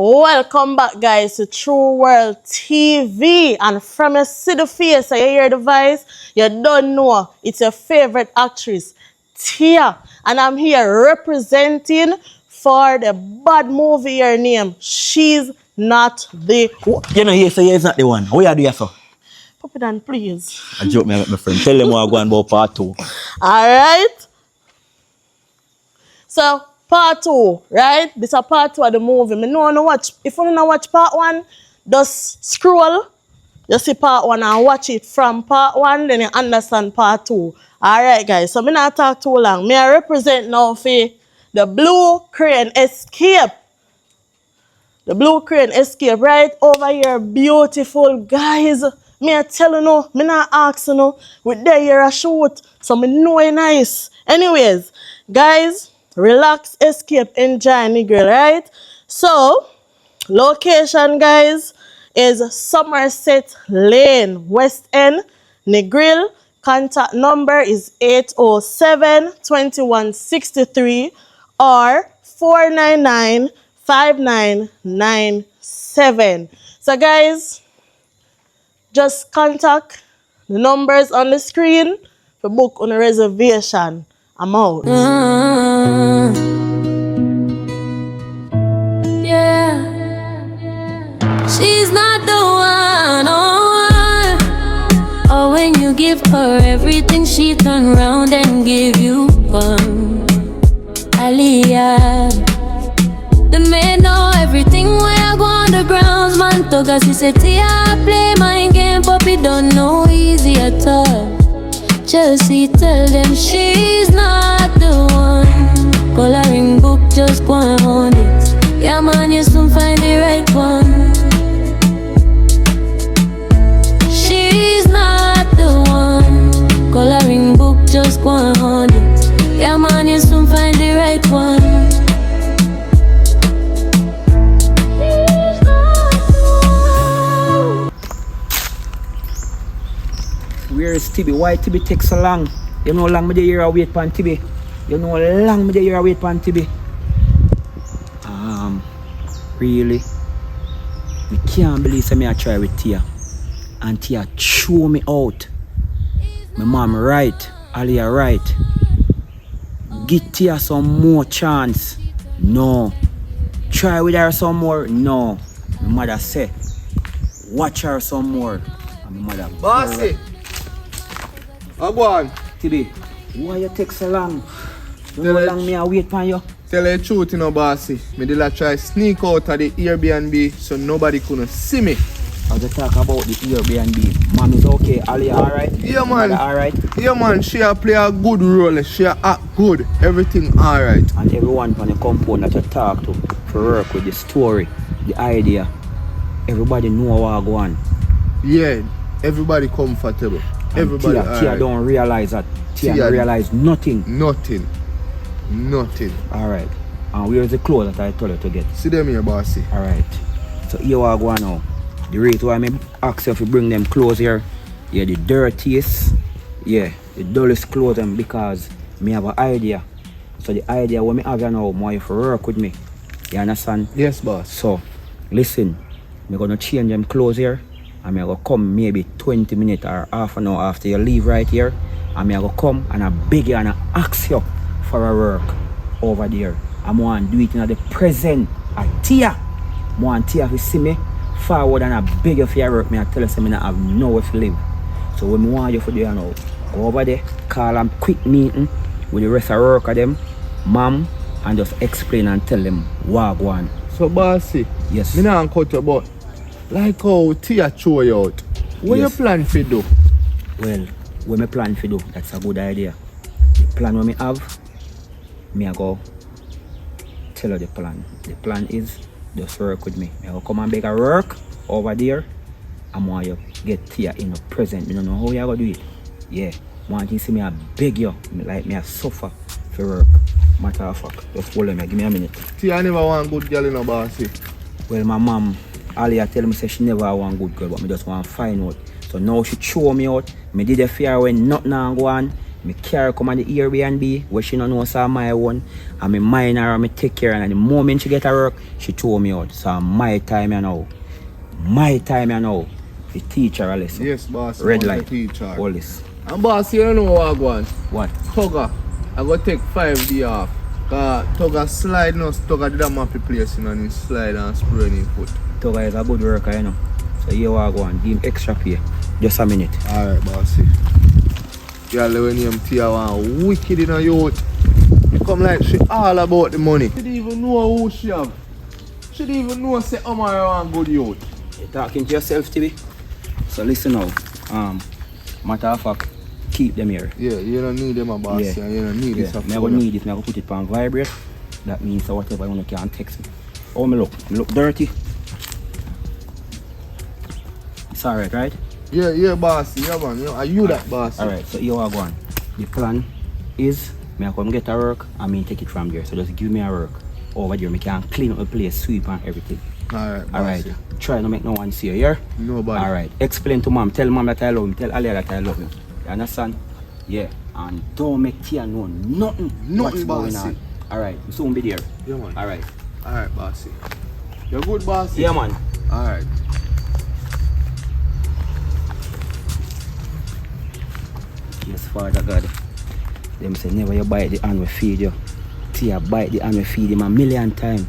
Welcome back, guys, to Wrld TV. And from your see the face and you hear the voice, you don't know it's your favorite actress, Tia. And I'm here representing for the bad movie her name. She's not the one. You know, yes, he's not the one. What you do here, so? Pop it down, please. I joke me with my friend. Tell them what I'm going about part 2. Alright. So, part 2, right? This is part 2 of the movie. Me know no watch. If you don't watch part 1, just scroll. You see part 1 and watch it from part 1, then you understand part 2. Alright, guys. So, me not talk too long. Me I represent now for the Blue Crane Escape. The Blue Crane Escape right over here. Beautiful, guys. Me I tell you no. Me not ask you no. With there here a shoot. So, me know it nice. Anyways, guys. Relax, escape, enjoy, nigga, right? So, location, guys, is Somerset Lane, West End, Negril. Contact number is 807-2163 or 499-5997. So, guys, just contact the numbers on the screen for book on a reservation. I'm out. Yeah, she's not the one. Or when you give her everything, she turn around and give you fun. Aliyah, the man know everything when I go on the grounds. Man, Toga, she said, Tia, play my game, puppy, don't know easy at all. Chelsea, tell them she's not the one. Coloring book, just go on it. Yeah, man, you soon find the right one. She's not the one. Coloring book, just go on it. Yeah, man, you soon find the right one. She's not the one. Where is Tibi? Why Tibi take so long? You know how long me dey here wait for Tibi? You know how long me dey here wait for Tibi? Really? I can't believe me I try with Tia. And Tia throw me out. My mom right, Aliyah right. Give Tia some more chance. No. Try with her some more. No. My mother say, watch her some more. And my mother, Bossy, how go on? Tibi, why you take so long? You know how long me I wait for you? Tell you the truth, you know, bossy. Me did try sneak out of the Airbnb so nobody couldn't see me. I just talk about the Airbnb. Mom is okay, Aliyah alright? Yeah, man. Alright? Yeah, man. She a play a good role. She a act good. Everything alright. And everyone from the compound that you talk to for work with the story, the idea, everybody know what I go on. Yeah, everybody comfortable. And Everybody Tia don't realize that. Tia don't realize nothing. Nothing. Alright. And where's the clothes that I told you to get? See them here, bossy. Alright. So here what I go on now. The rate why I ask you if you bring them clothes here, yeah, the dirtiest, yeah, the dullest clothes them because me have an idea. So the idea what me have you now, more you for work with me. You understand? Yes, boss. So, listen, I'm gonna change them clothes here. And I'm gonna come maybe 20 minutes or half an hour after you leave right here. And I'm gonna come and I beg you and I ask you for a work over there. I'm gonna do it in the present at Tia. I want Tia to see me forward and I beg you for your work. I tell you something I have nowhere to live. So when I want you for there now, go over there, call them quick meeting with the rest of the work of them, mom, and just explain and tell them what go on. So, bossy. Yes. Me not cut your butt. Like how Tia throw you out. What Yes. you plan to do? Well, what I plan to do, that's a good idea. The plan what I have, me I go tell you the plan. The plan is just work with me. I go come and beg a work over there. I want you get Tia in the present. You don't know how you gonna do it. Yeah. Want you see me I beg you. Like me I suffer for work. Matter of fact. Just hold on me, give me a minute. Tia never want good girl in a bossy. Well my mom Aliyah tell me say she never want good girl, but me just want to find out. So now she throw me out. Me did a fear when nothing go on. Me carry come on the Airbnb where she don't know so my one. And me mind her and me take care and the moment she get her work, she throw me out. So my time you know. My time you know. The teacher a lesson. Yes, boss. Red light. Teacher. All this. And boss, you know what I want? What? Tugger. I go take 5 days off. Cause Tugger slide no Tugger did a mappy place and he slide and spray in his foot. Tugger is a good worker, you know. So you want to go and give him extra pay. Just a minute. Alright, bossy. Girl, when you Tia one wicked in a youth. You come like she all about the money. She didn't even know who she have. She didn't even know say Omar want good youth. You're talking to yourself, TV. So listen now. Matter of fact, keep them here. Yeah, you don't need them, boss. Yeah. You don't need this. I'm going to need it. I'm going to put it on vibrate. That means so whatever you can text me. Oh, me look. Me look dirty. It's alright, right? Yeah, boss. Yeah, man. Are you that, boss? Alright, so here I go on. The plan is, me I come get a work and me take it from there. So just give me a work. Over there, me can clean up the place, sweep and everything. Alright, boss. Alright, try not make no one see you, yeah? Nobody. Alright, explain to mom. Tell mom that I love him. Tell Ali that I love him. You understand? Yeah. And don't make Tia know nothing. Nothing, what's going bossy. on. Alright, we soon be there. Yeah, man. Alright. Alright, bossy. You're good, bossy? Yeah, man. Alright. Yes, Father God. Them say never you bite the hand we feed you. Tia bite the hand we feed him a million times.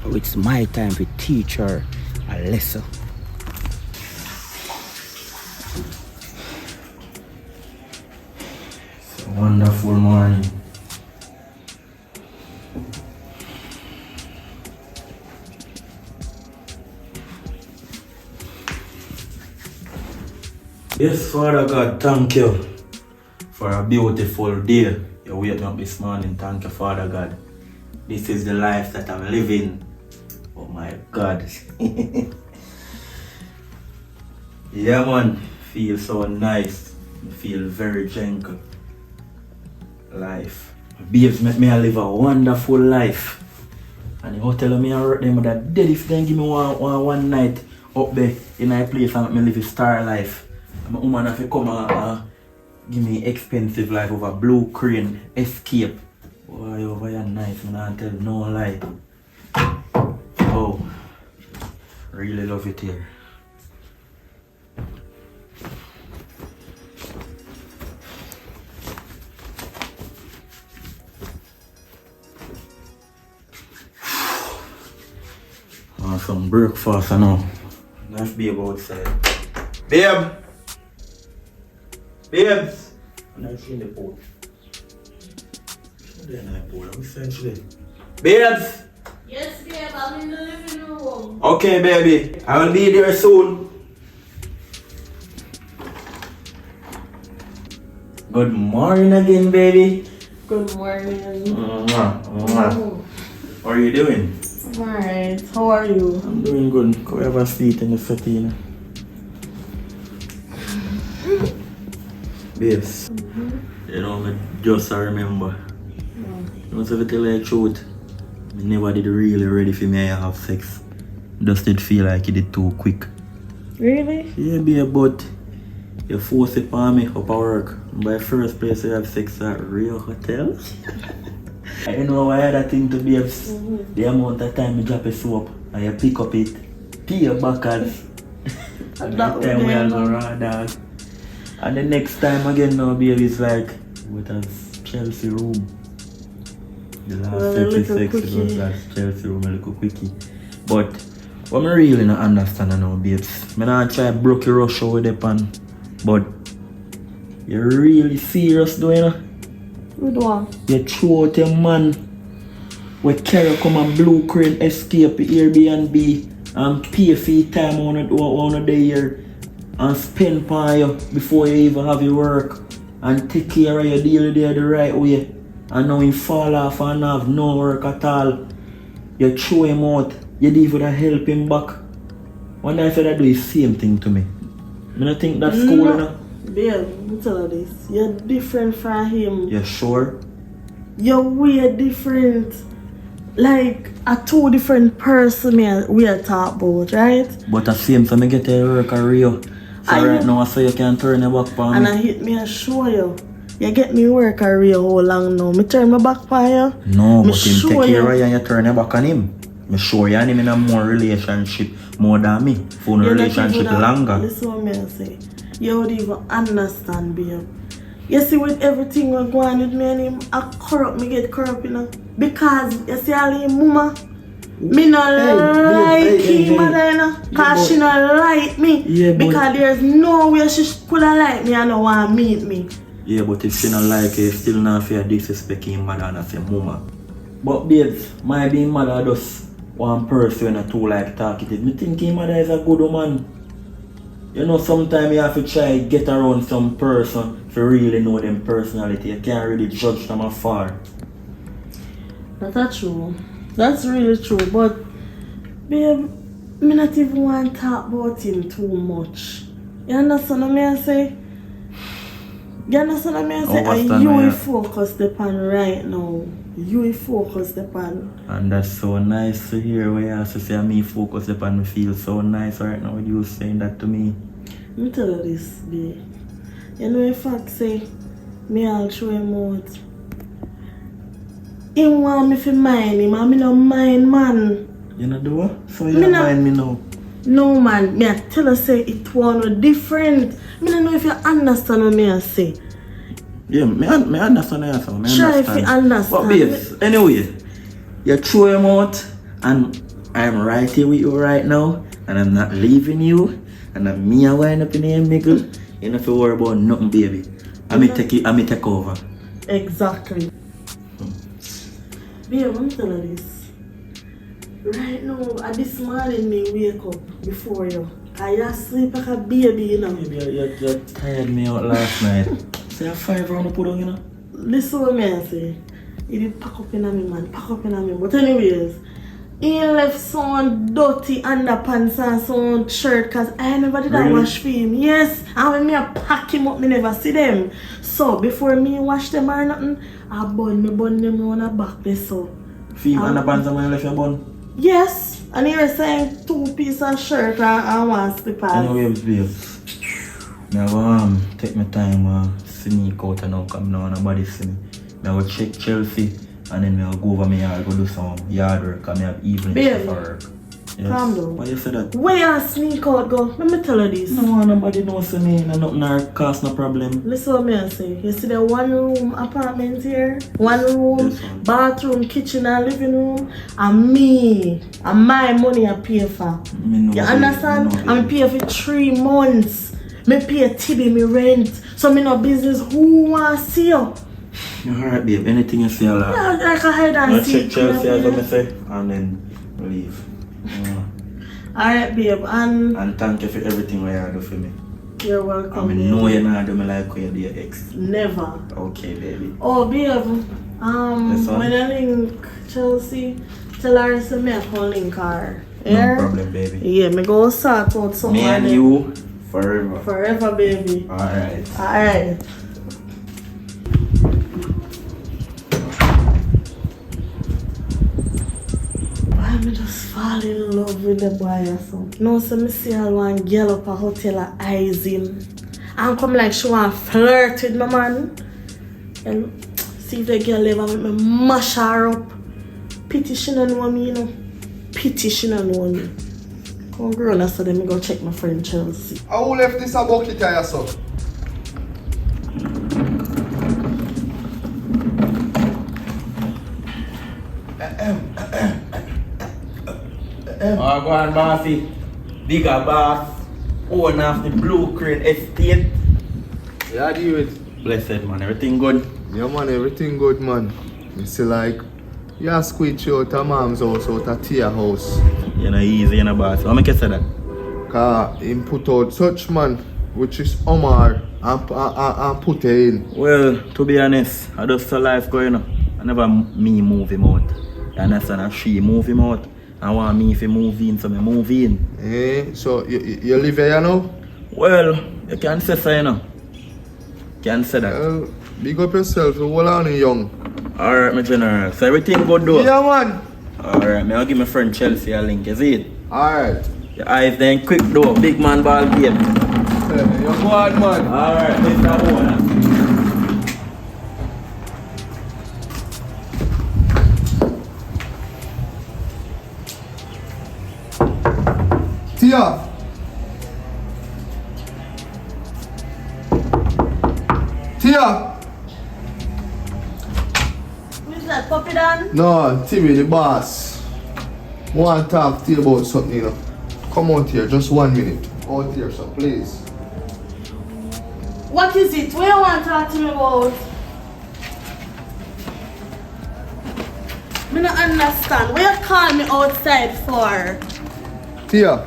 It's my time to teach her a lesson. It's a wonderful morning. Yes, Father God, thank you for a beautiful day. You wake me up this morning. Thank you, Father God. This is the life that I'm living. Oh my God. Yeah, man. Feel so nice. Feel very gentle. Life. Babes make me live a wonderful life. And the hotel me I work them that dead if they give me one night up there in a place and make me live a star life. My woman have to come and give me expensive life over Blue Crane Escape. Boy, over here nice, man, I tell no lie. Oh, really love it here. Some breakfast now. Nice babe outside. Babe! Babes! I'm not seeing the pool. What the night pool? I'm essentially. Babes! Yes, babe, I'm in the living room. Okay, baby. I will be there soon. Good morning again, baby. Good morning. How are you doing? Alright, how are you? I'm doing good. Go have a seat in the settee. Babes, you know, me just remember. You know, to tell you the truth, I never did really ready for me to have sex. Just did feel like it did too quick. Really? Yeah, babe, but you force it on me up at work. By first place you have sex at real hotel. I don't know why that thing to babes. The amount of time you drop a soap and you pick up it, pee your backers. And that time we are going raw dog. And the next time again now, baby, it's like, what has Chelsea room? The last 36 it was that Chelsea room, a little quickie. But, what I really not understand now, babes, I not try broke your rush over the pan, but, you're really serious though, you know? Good one. You throw out your man, we carry come and Blue Crane Escape Airbnb and pay for your time on a day here. And spend on you before you even have your work and take care of your daily day the right way. And now you fall off and have no work at all. You throw him out, you leave with a help him back. One day I said I do the same thing to me. I don't think that's cool enough. Babe, let me tell you this. You're different from him. You sure? You're way different. Like a two different person we are talk about, right? But the same time I get your work a real. So right now I say you can turn your back on and me. I hit me and show you. You get me work a real how long now? Me turn my back on you? No, Me but him show take care you. of you and you turn your back on him. Me sure you and him in a more relationship more than me. For a relationship longer. Listen what me I say. You would even understand, babe. You see, with everything going on with me and him, I get corrupt, you know. Because, you see, all him mama, me not like him, mother, you know. Because she not like me. Yeah, because there's no way she could have liked me and don't want to meet me. Yeah, but if she not like you, still not fair disrespect him mother and say mama. But babes, my being mother just one person and two like talkative. Me think him mother is a good woman. You know, sometimes you have to try get around some person to really know them personality. You can't really judge them afar. That's true. That's really true. But, babe, me not even want to talk about him too much. You understand what I say? You understand what I say? And you focus upon right now. You focus upon. And that's so nice to hear where you have to say me focus upon me feel so nice right now with you saying that to me. Let me tell you this, babe. You know in fact say me all throw him out. He want me to mind him and me no mind man. You know do what? So you don't mind me now? No man, me I tell you say it was different. Me don't know if you understand what me I say. Yeah, me understand that. So try if you understand. But babes, anyway, you throw him out and I'm right here with you right now and I'm not leaving you and I'm me a wind up in the middle. You don't have to worry about nothing, baby. I may take over. Exactly. Babe, I'm telling you this. Right now, at this morning, me wake up before you. I sleep like a baby, you know. Baby, you tired me out last night. Say a 5 round to put on, you know. Listen what me I say. He did pack up in me, man. Pack up in me. But anyways, he left some dirty underpants and some shirt because I never did that wash for him. Yes, and when me I pack him up, me never see them. So before me wash them or nothing, I bun them on the back there so. For him underpants and when you left your bun? Yes, and he was saying 2 pieces of shirt and 1 slippers. Anyways, babe, I go take my time sneak out and now come now nobody see me. I go check Chelsea and then I go over my yard, go do some yard work and I have evening shift for work. Yes. Calm down. Why you say that? Where you sneak out go? Let me tell you this. No, nobody knows me and nothing cause no problem. Listen what me I say. You see the 1 room apartment here? 1 room, Yes, bathroom, kitchen and living room. And me, and my money I pay for. You understand? I'm pay for 3 months. Me pay Tibi, me rent. So me no business. Who want to see you? You're alright, babe. Anything you say, I'll Yeah, like a hide and I'll seek. check Chelsea as I say and then leave. Alright, babe. And thank you for everything you do for me. You're welcome. I mean, know you're not doing like you do your ex. Never. Okay, baby. Oh, babe. When I link Chelsea, tell her to me I can link her. Yeah? No problem, baby. Yeah, me go start out something. Me and you forever. Forever, baby. Alright. Alright. Why me just fall in love with the boy or something? No, so me see her one girl up a hotel and eyes him. And come like she want flirt with my man. And see if the girl ever make me mash her up. Pity she don't know me, you know. Pity she don't know me. Come grown so then me go check my friend Chelsea. Who left this a bucket here, son? Oh, go on, bossy. Bigger boss. Owner of the Blue Crane Estate. Yeah, deal with. Blessed, man. Everything good? Yeah, man, everything good, man. You see, like, you squeeze you out of mom's house, out of Tia house. You know, easy, you know, boss. How make you say that? Because him put out such man, which is Omar, and put her in. Well, to be honest, I just saw life going on. I never me move him out. You understand? And she move him out. I want me if he move in, so me move in. Eh? So you live here now? Well, you can say so, you know. Can say that. Well, big up yourself, you hold on young. Alright, my general. So everything good though? Yeah, man. Alright, I'll give my friend Chelsea a link, you see it? Alright. Your eyes then quick though, big man ball game. You go on, man. Alright, Mr. Owner. Tia! Tia! Who is that, Puppy Dan? No, Timmy, the boss. I want to talk to you about something, you know. Come out here, just 1 minute. Out here, so please. What is it? What you want to talk to me about? Me not understand. What you call me outside for? Tia,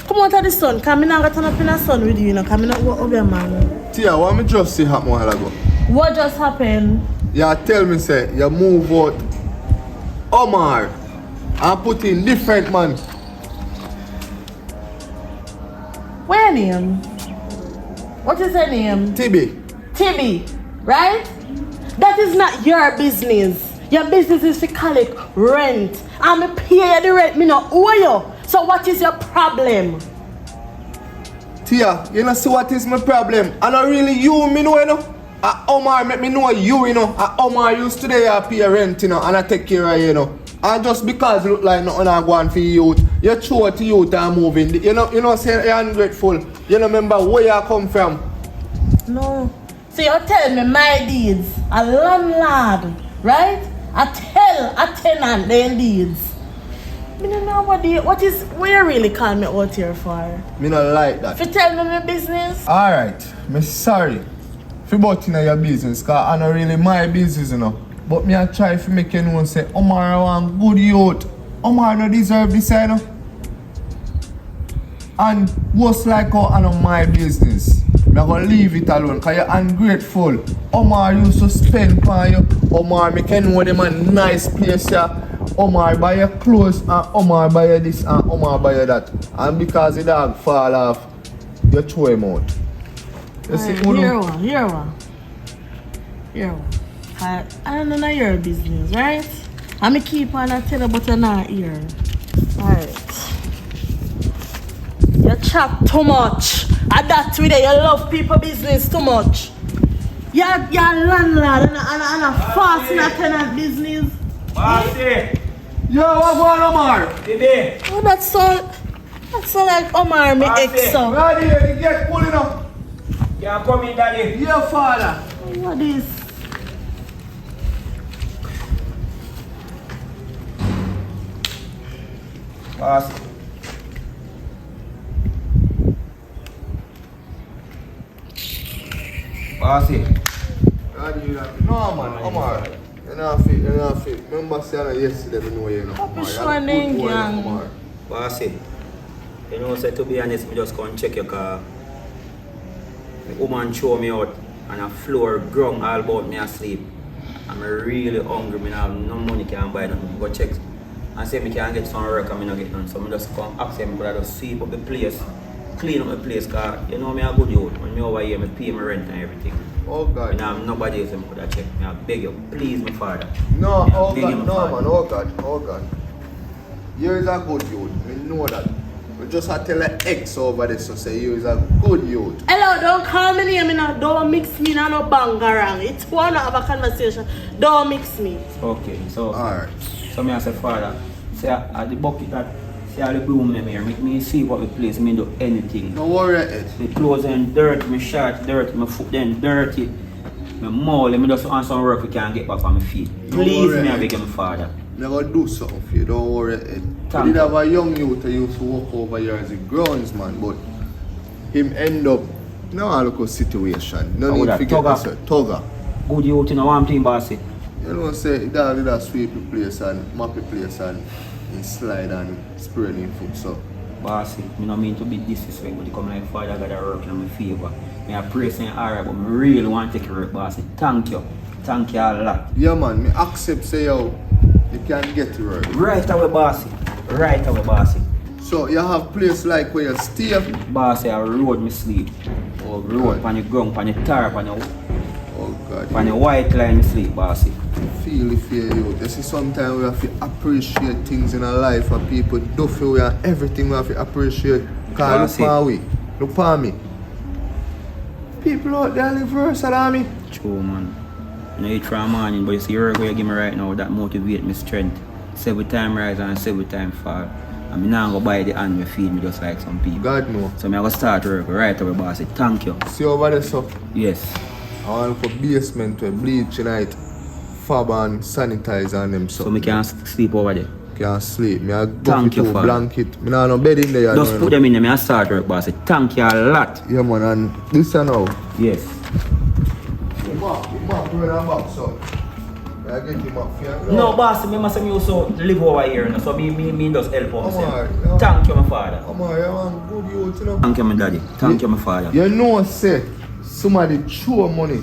Come out of the sun, because I not going to turn up in the sun with you, because I not go over man. Tia, what me just say happen a while ago? What just happened? You tell me, say, you move out Omar and put in different man. What your name? What is your name? Tibi. Tibby, right? That is not your business. Your business is to collect rent. And me pay you the rent, me not owe you. So what is your problem? Tia, you know see what is my problem? And not really you, me know, you know. Omar make me know you, you know. Omar used to there pay rent, you know, and I take care of you, you know. And just because you look like nothing I going for youth, you throw to youth and moving. You know, say you're ungrateful. You know, remember where you come from. No. So you tell me my deeds, a landlord, right? I tell a tenant their deeds. Me don't know what you really call me out here for? Me not like that. If you tell me my business, Alright, me sorry for butting in your business, cause I not really my business, you know. But me I try to make you know say Omar want good youth. Omar no deserve this, you know. And what's like how I know my business. Me gonna leave it alone cause you're ungrateful. Omar used to spend on you. Omar make you know them a nice place here. Omar buy your clothes and Omar buy you this and Omar buy you that. And because the dog fall off, you throw him out. You see, here one. I don't know your business, right? I'm going to keep on and tell you but you're not here. Alright. You chat too much. And that's with it, you love people business too much. You're landlord and a fast in a tenant business. Bossy! yo, what going on, Omar? Today! Oh, that's so like Omar, me ex so. Right here, you get pulling up. You are coming, daddy. Your father. What is? Bossy. Bossy. No, man, Omar. You're not fit. Remember saying yesterday, I know you know. Papi, Omar. sure You're a name, good boy, gang. Omar. Bossy. You know, say to be honest, me just go and check your car. The woman show me out on a floor, ground all about me asleep. I'm really hungry, me have no money can buy nothing. Go check. I say me can get some work and me not get none. So I just come ask them, but I just sweep up the place, clean up the place, cause you know me a good youth. When me over here, me pay my rent and everything. Oh God. And I have nobody else who could have checked me. I beg you, please, my father. No, Me, I oh beg God, you, my no father. man, oh God. You is a good youth, we know that. We just have to tell an ex over this to say you is a good youth. Hello, don't call me name, don't mix me, no bangarang. It's one to have a conversation. Don't mix me. Okay, so Alright. so me I say, father, say at the bucket that say all the broom them here, make me see what the place, me do anything. No worry it. The clothes and dirty, my shirt dirty, my foot then dirty, my mole, me just want some work we can get back on my feet. No Please worry. me I beg you, my father. I'm gonna do something for you, don't worry it. We Thank did you. have a young youth who used to walk over here as a groundsman, but him end up no a local situation. No Oh, need that to get Tugger. this Tugger. Good youth, you know one thing, bossy. You know say dad did a sweep the place and mop the place and he slide and spray in foot so. Bossy, me no mean to be disrespectful, but you come like father got a work in my favor. Me I pray saying alright, but me really want to take your work, bossy. Thank you. Thank you a lot. Yeah man, me accept say yo, you can get to work. Right away, bossy. Right away, bossy. So you have place like where you stay. Bossy, I road me sleep. Oh Road, God. on the ground, on the tar, on the Oh God. on the white line me sleep, bossy. Feel it for you. You see sometimes we have to appreciate things in our life and people do feel we are everything we have to appreciate. Cause look for we. Look for me. People out there live worse than me. True, man. You know, eat from morning, but you see your work where you give me right now, that motivate me strength. 7 time rise and 7 time fall. And me now go buy the hand me feed me just like some people. God no. So me I go start work right away, boss. Thank you. See over there, so. Yes. I want for basement to bleach tonight. Fab and sanitizer and them so. So me can sleep over there. Can't sleep. Me I go Thank for you, two Father. blanket. Me nah no bed in there. Just put them in there, me I start work, boss. Thank you a lot. Yeah man, and this and now. Yes. Him up to run back so. I get him up for you. No, boss, me must you also live over here, no? So me just help out. Come on, myself. yeah. Thank you, my father. Come on, you man, good youth, you know. Thank you, my daddy. Thank you, my father. You know, say, somebody throw money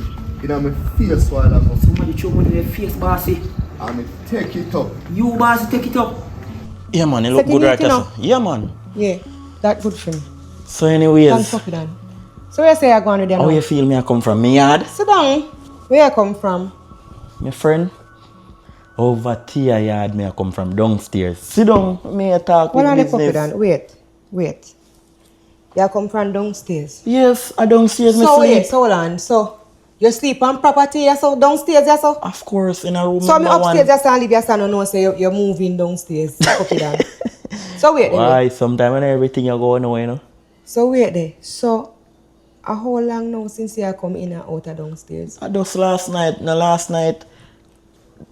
in my face while I go. Somebody throw money in your face, bossy. And me take it up. You, bossy, take it up. Yeah, man, you look Second good right week, you there. know. Yeah, man. Yeah, that good for me. So anyways, Thanks for that. So where you say you're going with them how now? you feel me I come from? Me yard? Sit down. Where you come from? My friend? Over Tia yard me I come from downstairs. Sit down, me I talk Hold on with the puppy business. down. Wait. You come from downstairs. Yes, I downstairs me So sleep. wait, hold on. So you sleep on property, yeah, so downstairs, yeah, so? Of course, in a room So me number upstairs, one. just and leave your son and know say you're moving downstairs. Puppy down. So wait there. Why? Sometimes when everything you go on, you know. So wait there. So how long now since you come in and out of downstairs? I just last night,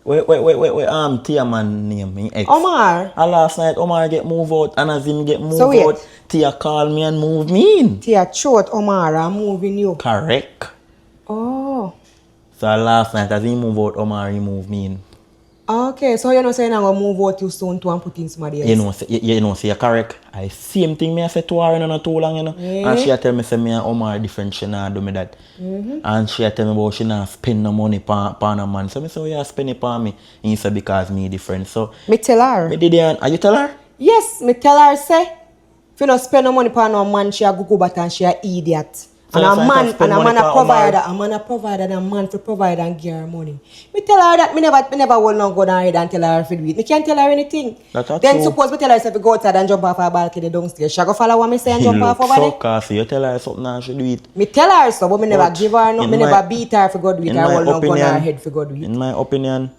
wait, Tia man name, me ex. Omar. And last night Omar get move out, and as him get move So wait. out, Tia call me and move me in. Tia throat Omar and moving you. Correct. Oh. So last night as he move out, Omar he move me in. Okay, so you know saying I'm gonna move out too soon to and put in somebody else. You know, say you're correct. I same thing me I say to her in not too long, you know. Yeah. And she a tell me say me and Omar different, she nah do me that. And she a tell me about she nah spend no money pan a man. So me say, oh yeah, spend it pan me. And he say because me different. So Me tell her. me did it, are you tell her? Yes, me tell her say if you don't spend no money for no man, she a go back and she a idiot. So And you a say man you spend and a money man a for provider, Omar? a man a provider, and a man to provide and give her money. Me tell her that me never will not go down here and tell her to do it. Me can't tell her anything. That's not Then true. suppose me tell her if you go outside and jump off her balcony downstairs, she go follow what me say and He jump look off over so there. classy. You tell her something and she do it. Me tell her so, but me never But give her no, in me my- never beat her for God do it. in I my will not gun her opinion- head for God do it. In my opinion,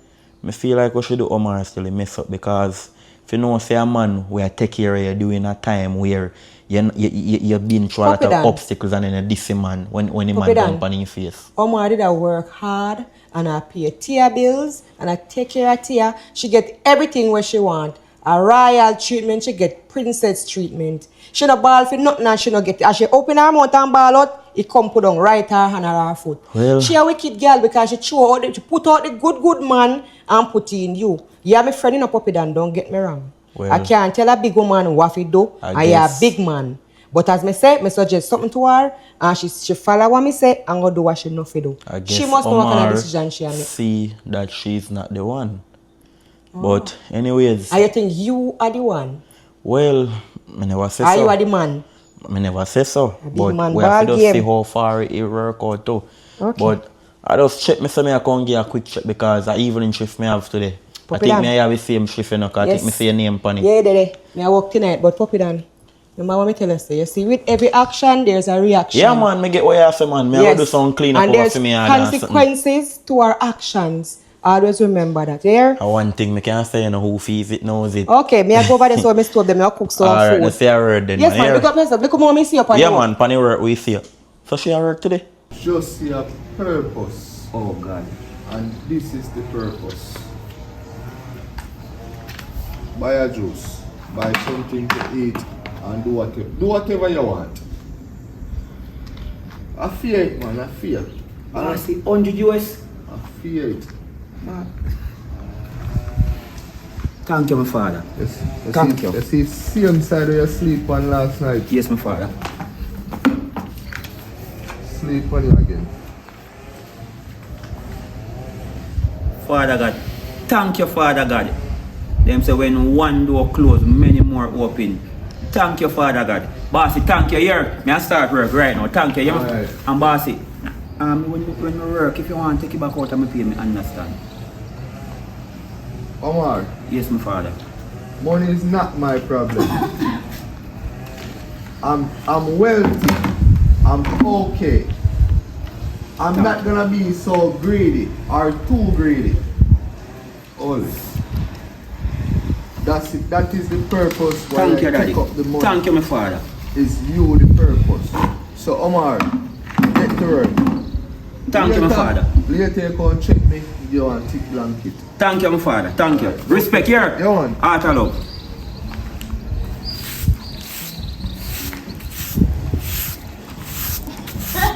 me feel like we should do Omar still mess up because if you know say a man where take care of you during a time where you've been through a lot Puppy of Dan. obstacles and then you diss a man when the Puppy man Dan. jump on your face. Omar did I work hard and I pay Tia bills and I take care of Tia. She get everything where she want. A royal treatment, she get princess treatment. She no ball for nothing and she no get it. As she open her mouth and ball out, it come put on right her hand or her foot. Well- She a wicked girl because she she put out the good man and put in you. You are my friend in a puppy Dan, don't get me wrong. Well- I can't tell a big woman what to do. I I am a guess- big man. But as me say, me suggest something to her and she follow what me say and go do what she know to do. I guess She must know what kind Omar of decision she make. see that she's not the one. But anyways, And you think you are the one? well, I never say Or so. you are the man? I never say so. big But man we have to ball just see game. how far it work out too. Okay. But I just check me say me I can't get a quick check because I evening shift me have today. Puppy I think Dan. me I have the same shift, you know, 'cause I think me see your name on it. Yeah, there. Me I work tonight, but Puppy Dan, remember what me tell you, say, you see, with every action, there's a reaction. Yeah, man, me get what you say, man. Me I go do some clean up and over there's for me and something. consequences to our actions. Always remember that, yeah? And one thing me can say, you know, who feels it knows it. Okay, me I go over there so me stove them, I cook some Alright, food. let's say a word then, Yes, man. man, Here. look up yourself. Look at how me see up on Yeah, you. man, panny work we see you. So she at work today? Just see a purpose. Oh God. And this is the purpose. Buy a juice, buy something to eat, and do whatever you want. I fear it, man. I fear. I I see 100 US. fear it. Thank you, my father. Yes. Thank you. You see, same side where you sleep on last night. Yes, my father. Sleep on you again. Father God. Thank you, Father God. Them say when one door closed, many more open. Thank you, Father God. Bossy, thank you here. Me I start work right now. Thank you. Alright. And Bossy, when we work, if you want to take it back out of my pay, me understand. Omar, Yes, my father. money is not my problem. I'm wealthy. I'm okay. I'm not gonna be so greedy or too greedy. Always. That's it. That is the purpose why Thank you, I Daddy. take up the money. Thank you, my father. Is you the purpose. So Omar, get to work. Thank you, my father. Later you come check me, you want thick blanket. Thank you, my father. Thank you. Respect here. You want? Heart and love.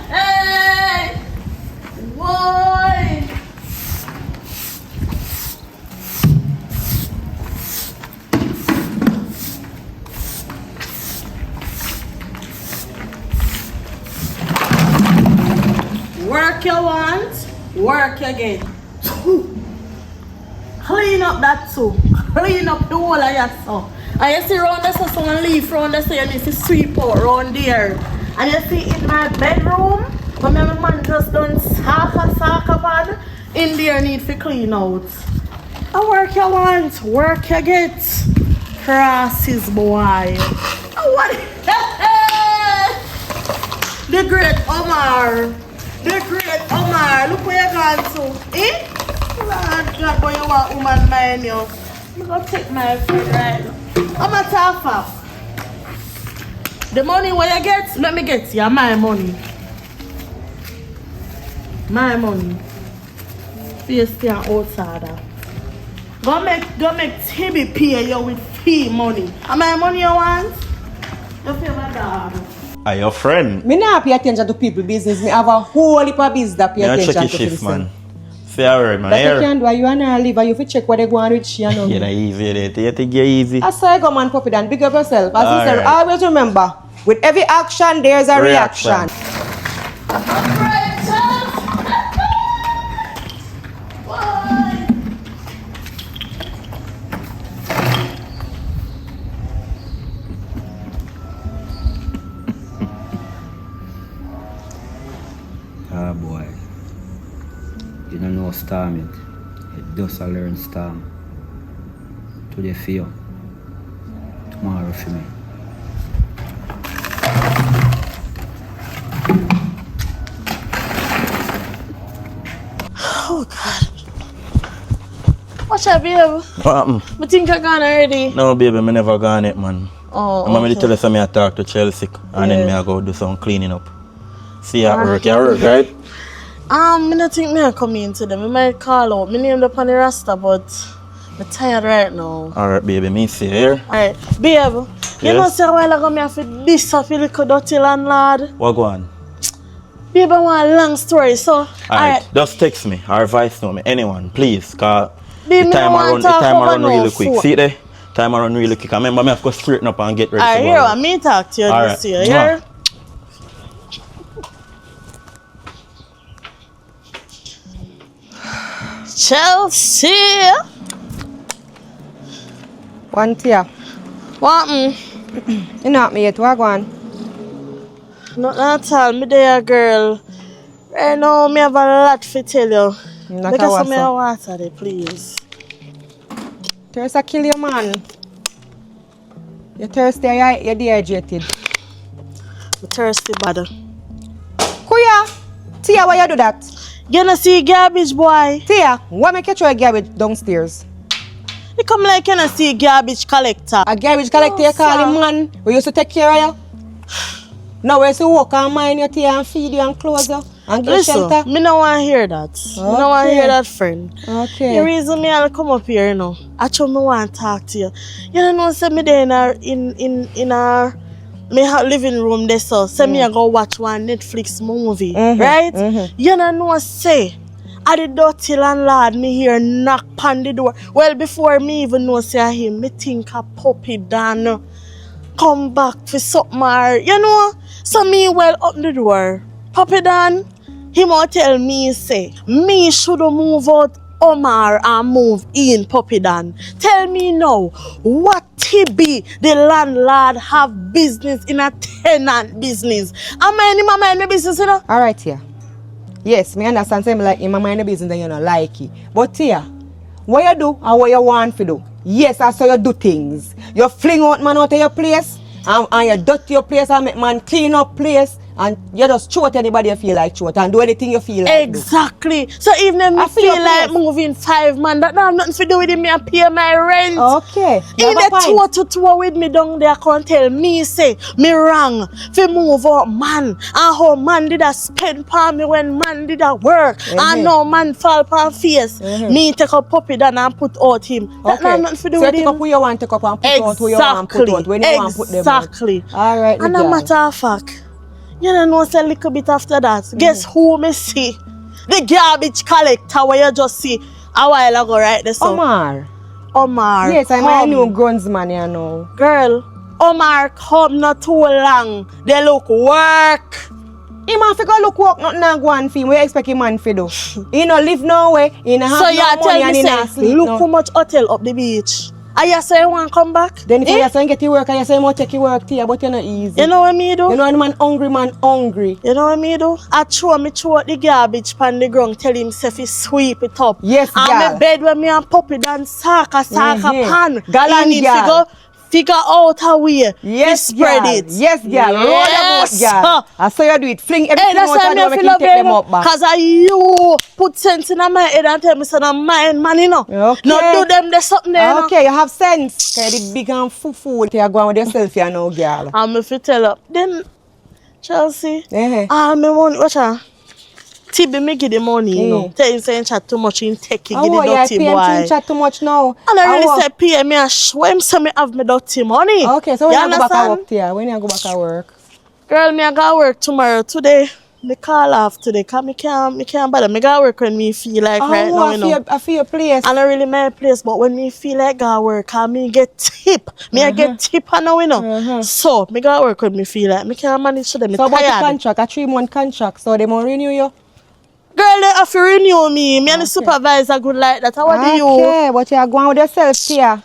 Hey! Boy! Work you want, work you get. Clean up that too. Clean up the whole of your stuff. And you see round there, so someone leave round there, so you need to sweep out round there. And you see in my bedroom, when my man just done soccer pad, in there need to clean out. And work you want, work you get. Crosses boy. And what? The great Omar. The great Omar. Look where you gone to. Eh? Lord God, boy, you want woman mind you. I'm gonna take my friend right now. I'm a tough off. The money where you get, let me get you my money. My money. Face stay outside. Go make Timmy pay you with fee money. And my money you want? You feel my dog. Are your friend? Me not pay attention to people business. Me have a whole heap of business that pay Me a attention check to your shift, man. Say a word, man. That you Here. can do, you wanna live and you fi check what they go on with she and You're not easy, that. You think you're easy. I saw you go man puppy dan, big up yourself. As you said, Alright. always remember, with every action there's a reaction. Ah boy. You don't know storm yet. It does learn storm. Today for you. Tomorrow for me. Oh God. What's up, babe? What happened? I think I gone already. No, baby, me never gone yet, man. Oh, I'm going to okay. tell you something. I talk to Chelsea and then me I go do some cleaning up. See you at work. You at work, right? I don't think me come in today. I might call out. My name up on the Rasta, but I'm tired right now. Alright, baby, me see you here. Alright, babe. You know, say a while ago, I have to diss off a little dirty landlord. What go on? Babe, I want a long story, so. Alright, just text me or voice note me. Anyone, please. Cause Babe, the me time no I run, want the talk time I over run no really quick. phone. See there? Time I run really quick. I remember me have to straighten up and get ready Alright, to here, go. I me talk to you Alright. this year, here. Chelsea. One tear. What? You not me yet, what go on? Not at all, me there, girl. Right now, me have a lot to tell you. Not Make a some wassa. water there, please. Thirst a kill you, man. You're thirsty, you're dehydrated. I'm thirsty, bad. Kuya, Tia, why you do that? You know see garbage, boy? Tia, why make you throw a garbage downstairs? You come like you know see garbage collector. A garbage collector, you call him sir. man. We used to take care of you. Now we used to walk and mind your tea and feed you and clothe you and give you Listen, shelter. me no want to hear that. Me no want to Okay. hear that, friend. Okay. The reason me I'll come up here, you know, actually me want to talk to you. You don't know, say me there in our living room there, so say me I go watch one Netflix movie, right? You don't know, say, at the dirty landlord, me hear knock on the door. Well, before me even know say him, me think a puppy done come back for something or, you know. So me well up the door. Puppy done, he might tell me say, me should move out Omar and move in Puppy Dan. Tell me now, what he be the landlord have business in a tenant business? Am I in my mind my business, you know? Alright, Tia. Yes, me understand say me like in my mind the business and you don't like it. But Tia, what you do and what you want to do? Yes, I saw you do things. You fling out man out of your place and you dirty your place and make man clean up place and you just shoot anybody you feel like shoot and do anything you feel like Exactly. So even if me feel like moving 5 man, that have nothing to do with me and pay my rent. Okay. If they two with me down there can't tell me say me wrong fi move out man and how man did a spend for me when man did a work and no man fall on face. Me take a puppy down and put out him. That have nothing to do with him. So take up who you want take up and put out who you want put out when you want put them out. Exactly. Alright. And a matter of fact, you know say a little bit after that. Guess who me see? The garbage collector where you just see a while ago right there. So Omar. Yes, I'm a new groundsman, you know. Girl, Omar come not too long. They look work. He man fi go look work nothing and go on for him. What you expect him man fi do? He no live nowhere. He no have no money and he no sleep. Look how much hotel up the beach. And you say you want to come back? Then if you say you get to work and you say you want to take your work to you, but you're not easy. You know what me do? You know man hungry. You know what me do? I throw out the garbage pan the ground, tell him if he sweep it up. Yes, girl. And my bed when me and puppy dance soccer pan. Galan girl. Figure out a way. Yes, spread girl. it. Yes, girl. Yes. Roll about, girl. I saw you do it. Fling everything out and make you take them up back. Because you put sense in my head and tell me so I'm mind man, you know. Okay. Not do them there's something there. Okay, you have sense. Okay, the big and fufu. You go on with yourself, you know, girl. I'm if you tell her. Then Chelsea. Me want watch her. Tibi me give the money, you know. Tell him saying chat too much in tech, give the dirty boy. I chat too much now. And I really say pay me and show him so me have me dirty money. Okay, so when you go back to work here? When you go back to work? Girl, me I go work tomorrow. Today, me call off today because me can't bother. Me go work when me feel like right now, you know. I feel your place. And I really my place, but when me feel like go work, I me get tip. I get tip now, you know. So, me go work when me feel like. Me can't manage to them. So about the contract, a 3-month contract, so they won't renew you? Girl, they have to renew me. Me and the supervisor good like that. How do you? Okay, but you are going with yourself here.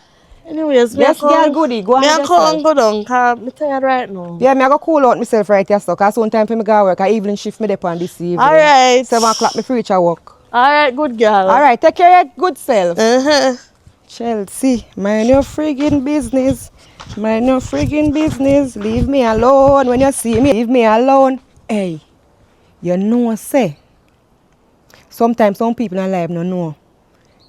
Anyways, yes, girl, goody. Go on with yourself. Me and go down because I'm tired right now. Yeah, me I go cool out myself right here, so because sometime for me go work, I evening shift me up on this evening. Alright. 7 o'clock me free to work. Alright, good girl. Alright, take care of your good self. Chelsea, mind your friggin' business. Mind your friggin' business. Leave me alone. When you see me, leave me alone. Hey, you know say. Sometimes some people in life don't know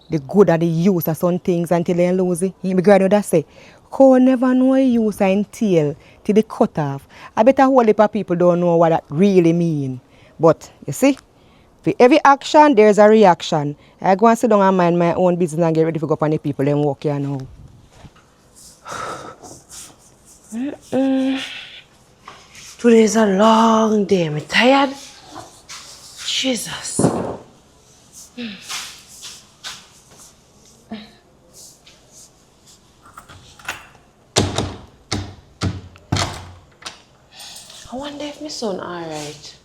the good or the use of some things until they lose it. You know that say, "Cow never know the use until till they cut off." I bet a whole heap of people don't know what that really mean. But you see, for every action there's a reaction. I go and sit down and mind my own business and get ready to go up on the people and walk here now. Today's a long day. I'm tired. Jesus. I wonder if my son alright.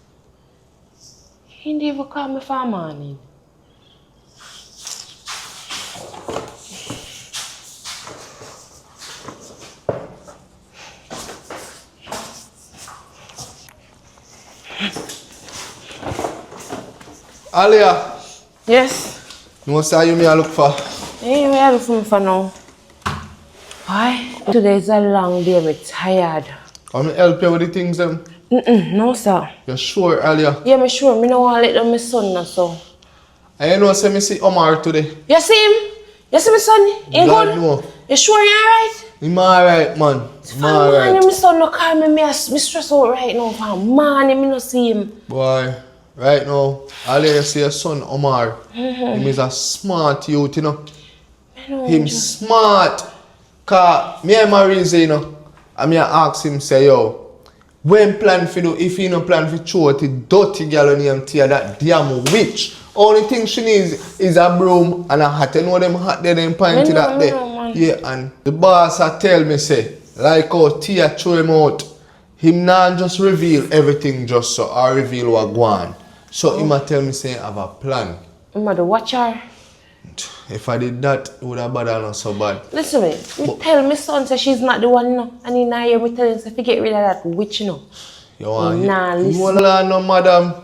He didn't even call me for morning. Alia. Yes. No say you me a look for. Hey, where are you looking for now? Why? Today's a long day. I'm tired. Can I help you with the things them? No, sir. You sure, Alia? Yeah, I'm sure. I don't want to let down my son now, so. I know say me see Omar today. You see him? You see my son? He God good? know. You sure you're alright? I'm alright, man. I'm alright. My son no call me. I stress out right now. Man, I no see him. Boy, right now, Alia, you see your son Omar. Him is a smart youth, you know. Him smart. Cause me and Marise, you know, and me ask him say, yo, when plan for do, if he no plan for throw the dirty girl on him tear that damn witch. Only thing she needs is a broom and a hat. You know them hat there, them pint that there. Yeah, and the boss a tell me say, like how Tia throw him out, him not just reveal everything just so, or reveal what go on. So him a tell me say, have a plan. I'm going to watch her. If I did that, it would have bothered not so bad. Listen to me. Me tell my son say she's not the one, you know. And in hear me tell him say, get rid of that witch, you know. You want listen. You want to no, madam?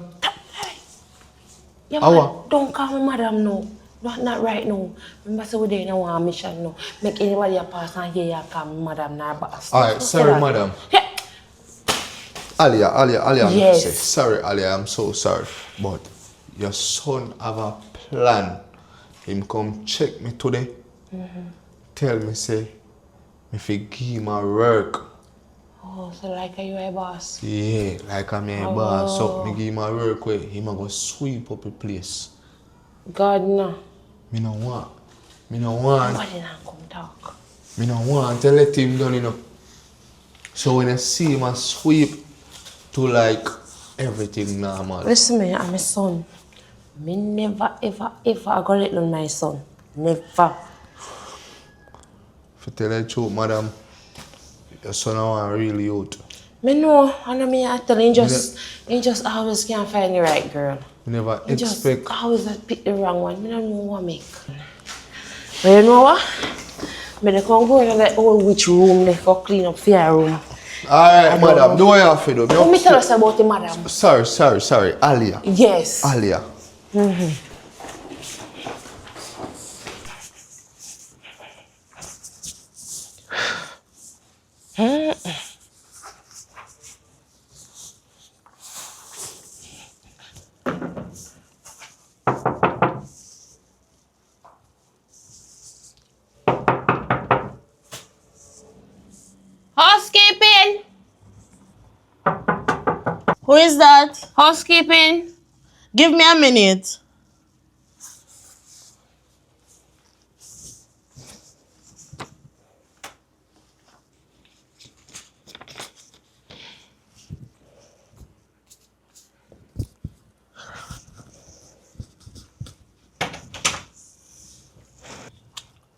Yeah, man, don't call me madam, no. Not right now. Remember, so we're doing a mission, no. Make anybody a pass and hear you call me madam, nah, boss. Alright, sorry, madam. Yeah. Alia, Yes. sorry, Alia, I'm so sorry. But your son have a plan. Him come check me today. Tell me, say, if he give him a work. Oh, so like are you a boss? Yeah, like I'm a boss. So, me give him a work where him a go sweep up the place. God, no. Me no want. Nobody not come talk. Me no want to let him done, you know. So when I see him a sweep to like everything normal. Listen me, I'm a son. Me never, ever, ever I gonna let on my son. Never. If you tell the truth, madam, your son want really out. Me know, and I tell him he just always can't find the right girl. Never He just expect. always pick the wrong one. Me don't know what make. But you know what? Me they come go in the old witch room they for clean up for your room. Alright, madam, do what you have to do. Let me tell us about the madam. Sorry, Alia. Yes. Alia. Housekeeping. Who is that? Housekeeping. Give me a minute.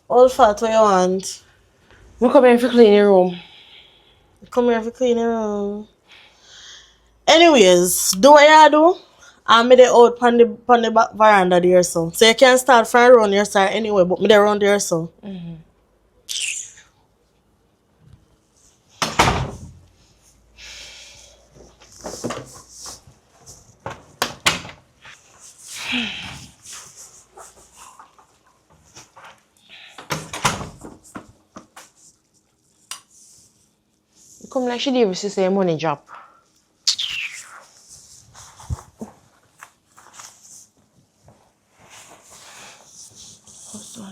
All fat, what you want? We come here to clean your room. Come here to clean your room. Anyways, do what you do. I'm there out on the back veranda there, so you can start from around your side anyway, but me there around there, so. You come like she did to say money drop.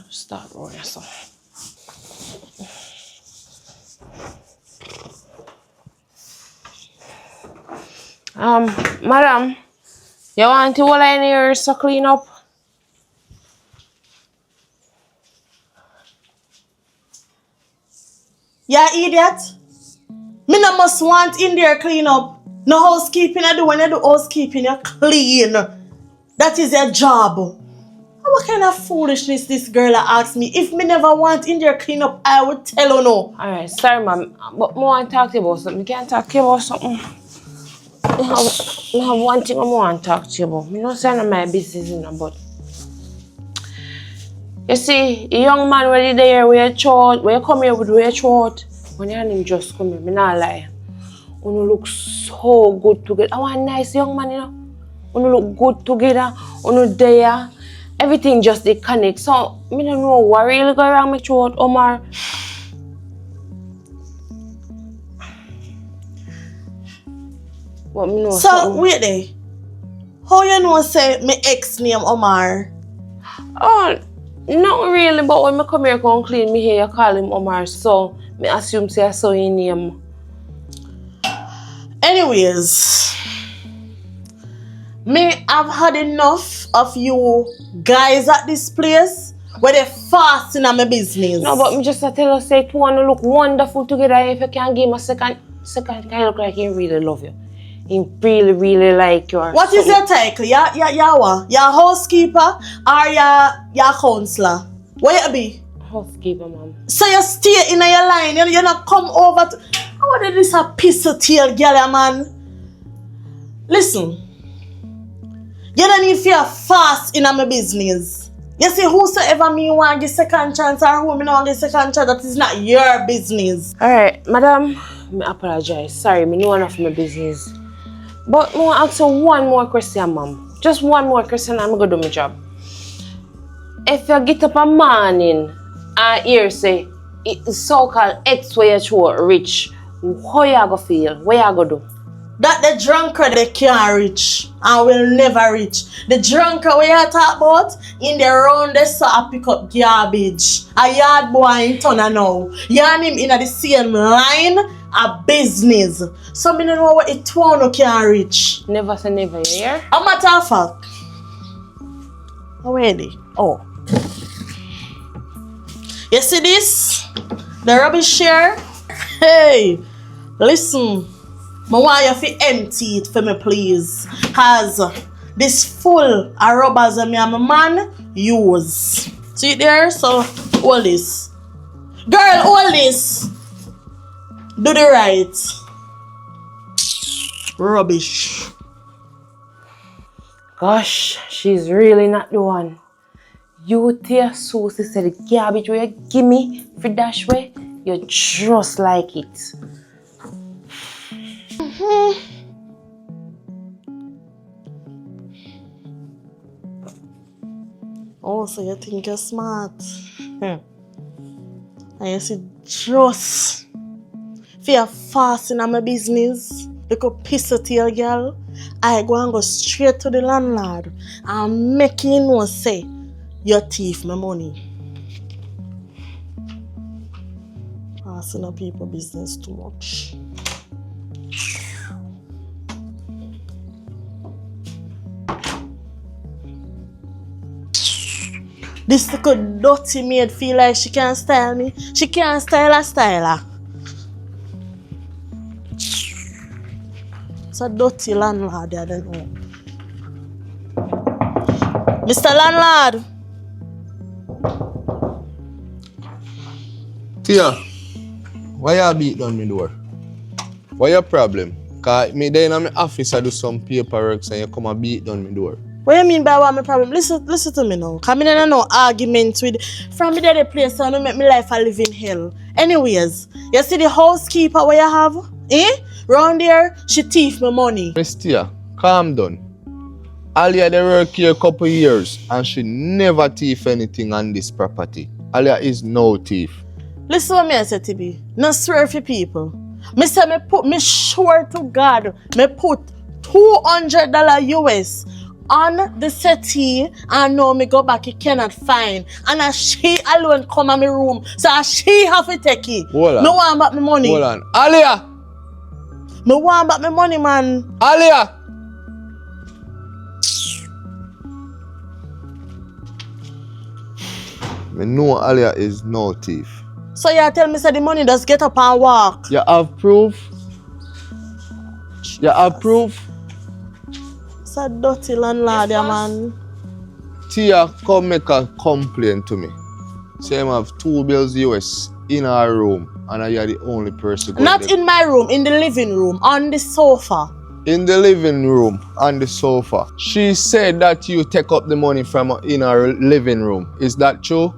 Start rolling so. Madam, you want to all in here so clean up? Yeah, idiot. Me no must want in there clean up. No housekeeping I do. When you do housekeeping, you clean. That is your job. What kind of foolishness this girl asked me? If me never want in there clean up, I would tell her no. Alright, sorry ma'am, but I want to talk to you about something. We can't talk to you about something. I have one thing I want to talk to you about. I don't say none of my business, you know, but you see, a young man ready there with your throat, when you come here with your throat, when you and him just come here, me not lie. You look so good together. I want a nice young man, you know. You look good together, you there. Everything just they connect. So, I don't know what really going wrong with my throat, Omar. But me know So, something. wait there. How you know say my ex name Omar? Oh, not really, but when I come here come clean me hair, you call him Omar, so I assume say I saw his name. Anyways, me have had enough of you guys at this place where they fasting on my business. No, but me just tell you, say two wanna look wonderful together. If you can give him a second, can look like he really love you. He really, really like you. What is your title? Ya what? Ya housekeeper or ya counselor? What you be? Housekeeper, ma'am. So you stay in your line, you not come over to... How did this a piece of tail, girl, man? Listen. You don't need to fast in my business. You see, whosoever me want to give second chance or who me not give second chance, that is not your business. Alright, madam, I apologize. Sorry, me know enough of my business. But I want to ask you one more question, ma'am. Just one more question and I'm going to do my job. If you get up a morning and hear say, it's so-called ex where you show rich, how you going to feel? What you going to do? That the drunkard they can't reach and will never reach. The drunkard we are talk about in the round they saw pick up garbage. A yard boy in town now. You and him in the same line a business. So me don't know what it one can reach. Never say never, you hear? A matter of fact. Already. Oh. You see this? The rubbish here? Hey, listen. I want you to empty it for me, please. Cause this full of rubbers that me and my man use. See it there? So hold this. Girl, hold this. Do the right. Rubbish. Gosh, she's really not the one. You tell Susie said the garbage where you give me for dash way, you just like it. Oh, so you think you're smart. And you see just if you're fast in my business, you could piss it to your girl, I go straight to the landlord and make him know say you thief my money. Passing up people business too much. This little dirty maid feel like she can't style me. She can't style a styler. It's a dirty landlord, I don't know. Mr. Landlord. Tia, why you beat down my door? What your problem? Cause me there in my office I do some paperwork and you come and beat down my door. What you mean by what my problem? Listen to me now. Cause me don't know argument with from me there the place so I don't make my life a living hell. Anyways, you see the housekeeper where you have? Round there, she thief my money. Miss Tia, calm down. Alia they work here a couple years and she never thief anything on this property. Alia is no thief. Listen what me I say to be. No swear for people. Me say me sure to God, me put $200 US on the settee and now me go back, he cannot find. And as she alone come in my room, so as she have to take it. Hold on. Me want back my money. Hold on. Alia! Me want back my money, man. Alia! Me know Alia is no thief. So you tell me say the money just get up and walk. You have proof? You have proof? It's a dirty landlord, Yes, man. Tia come make a complaint to me. Say him have 2 bills US in her room and you are the only person going Not there. in my room, in the living room, on the sofa. In the living room, on the sofa. She said that you take up the money from in her living room. Is that true?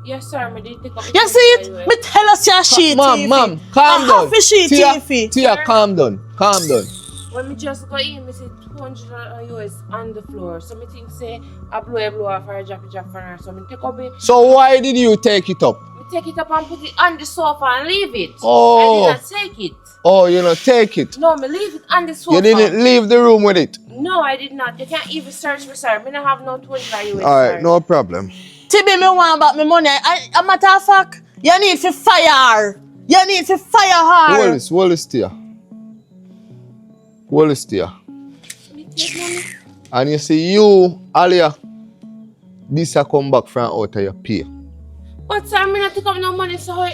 Yes, sir, me did take up. You see it? Me tell us your she thiefy. Ma'am, calm down. Half she thiefy. Tia, calm down. Calm down. When me just go in, me see $200 US on the floor. So me think say I blow off her drop for her. So me take up it. So why did you take it up? Me take it up and put it on the sofa and leave it. Oh. I did not take it. Oh, you know, take it. No, me leave it on the sofa. You didn't leave the room with it. No, I did not. You can't even search for sir. Me don't have no $200 US. Alright, no problem. Tibi, me want back my money. A matter of fact, you need to fire her. You need to fire her. Hold this, Tia. Hold this, Tia. And you see you, Alia, this a come back from out of your pay. But sir, me not take up no money, so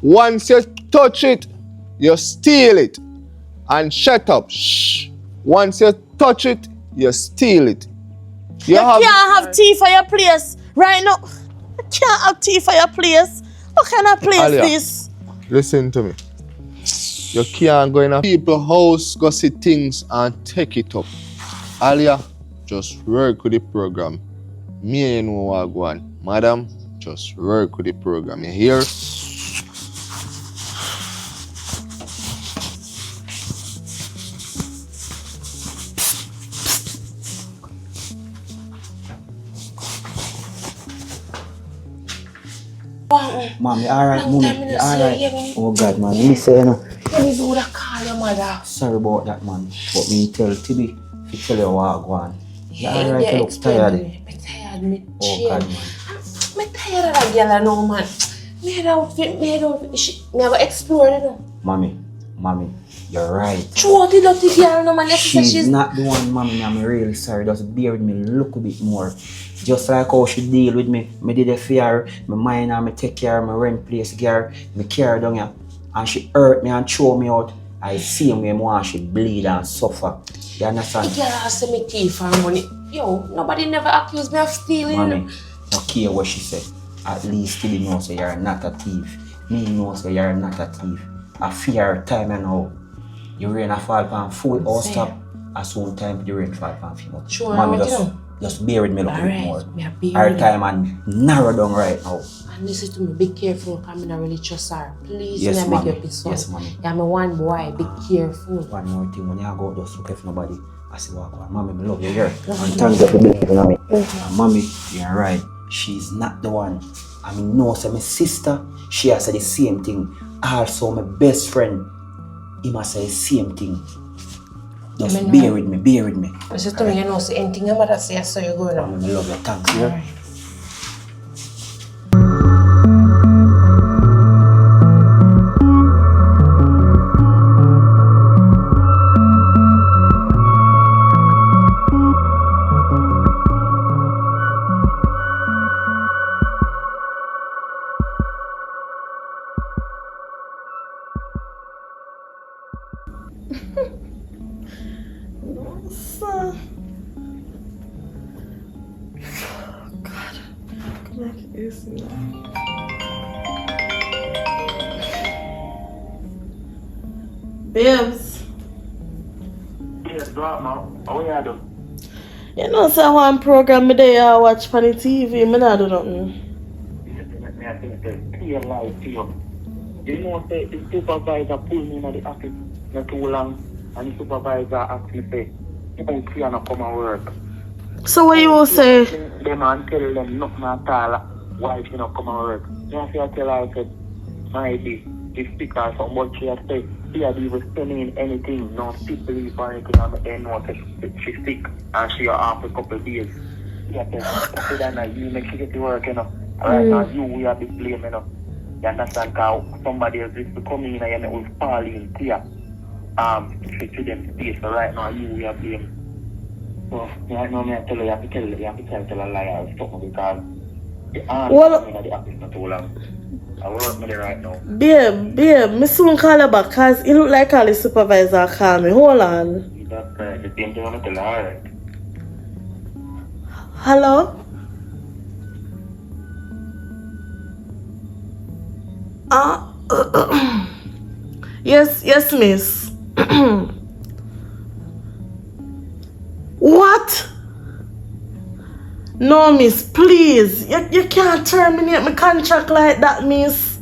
Once you touch it, you steal it. And shut up. Shh. Once you touch it, you steal it. You can't have tea for your place. Right now, you can't have tea for your place. What kind of place Alia, this? listen to me. You can't go in a people's house, go see things and take it up. Alia, just work with the program. Me and you know what go on. Madam, just work with the program. You hear? Mom, you alright, mom? You alright? Oh God, man, listen, you know. When you would have called your mother. Sorry about that, man. But me tell Tibi, if you tell you what I go on. Yeah, You're alright, you look tired. I'm tired, me Oh, God, man. I'm tired of that girl, I know, man. Made outfit. Me have to explore it, no. Mommy, you're right. Throw the dirty girl, no, man. She's not the one, mommy. I'm really sorry. Just bear with me a little bit more. Just like how she deal with me. Me did a fear, my mind and me take care of my rent place girl. Me care down here. And she hurt me and throw me out. I see him when she bleed and suffer. You understand? The girl has to make tea for money. Yo, nobody never accused me of stealing. Mommy, don't care what she said. At least Tilly knows that you're not a thief. Me knows that you're not a thief. I fear time and now. You rain a fall pan full or stop. As soon time the rain fall pan few. Sure, mommy, just bear with me a little bit more. Our time and narrow down right now. And listen to me, be careful, because I'm not really trust her. Please, yes, make your peace. Yes, mommy. Yeah, I'm one boy, be careful. One more thing, when you go just look at nobody, I say, walk on. Mommy, I love you here. And thank you for believing in me. Mommy, you're right. She's not the one. I mean, no, so my sister, she has said the same thing. Also, my best friend, he must say the same thing. Just bear with me. Listen to me, you know, say anything I'm about to say, so you go now. Mommy, I love you. Thanks, yeah. Right. Babes. Yes, drop now. How you do? You know, so one program me there I watch on the TV, me not do nothing. I think that clear life to you. You know, say the supervisor pulled me in the office not too long, and the supervisor asked me, say, you don't see not come and work. So what you will say? Them and tell them nothing at all, why she not come and work. You know, I tell her, I said, maybe the speaker from what she had said, she had even sending anything, no sick leave or anything, and then know that she's sick and she off a couple of days. She had said, that you make she get to work, you know. Right now, we are the blame, you know. You understand? Because somebody else is coming in and will fall in here. To them space. So right now, we are blame. So right now, I tell you, you have to tell a lie or something because the aunt in the office not too long. I work with it right now. Babe, me soon call her back because it look like all the supervisor call me. Hold on. That's the same thing I'm telling her, alright? Hello? Yes, miss. What? No, miss, please. You can't terminate my contract like that, miss.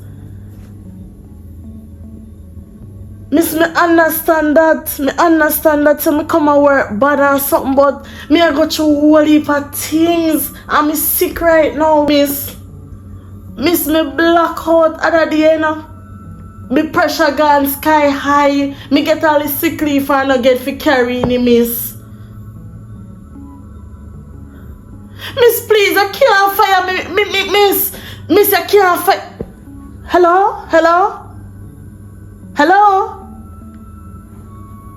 Miss, me understand that. So me come and work bad and something, but me I go through a whole heap of things. I'm sick right now, miss. Miss, me black out other day, you know. Me pressure gone sky high. Me get all the sick leave and I get for carrying it, miss. Miss, please, I can't fire me, miss. Miss, I can't fire. Hello?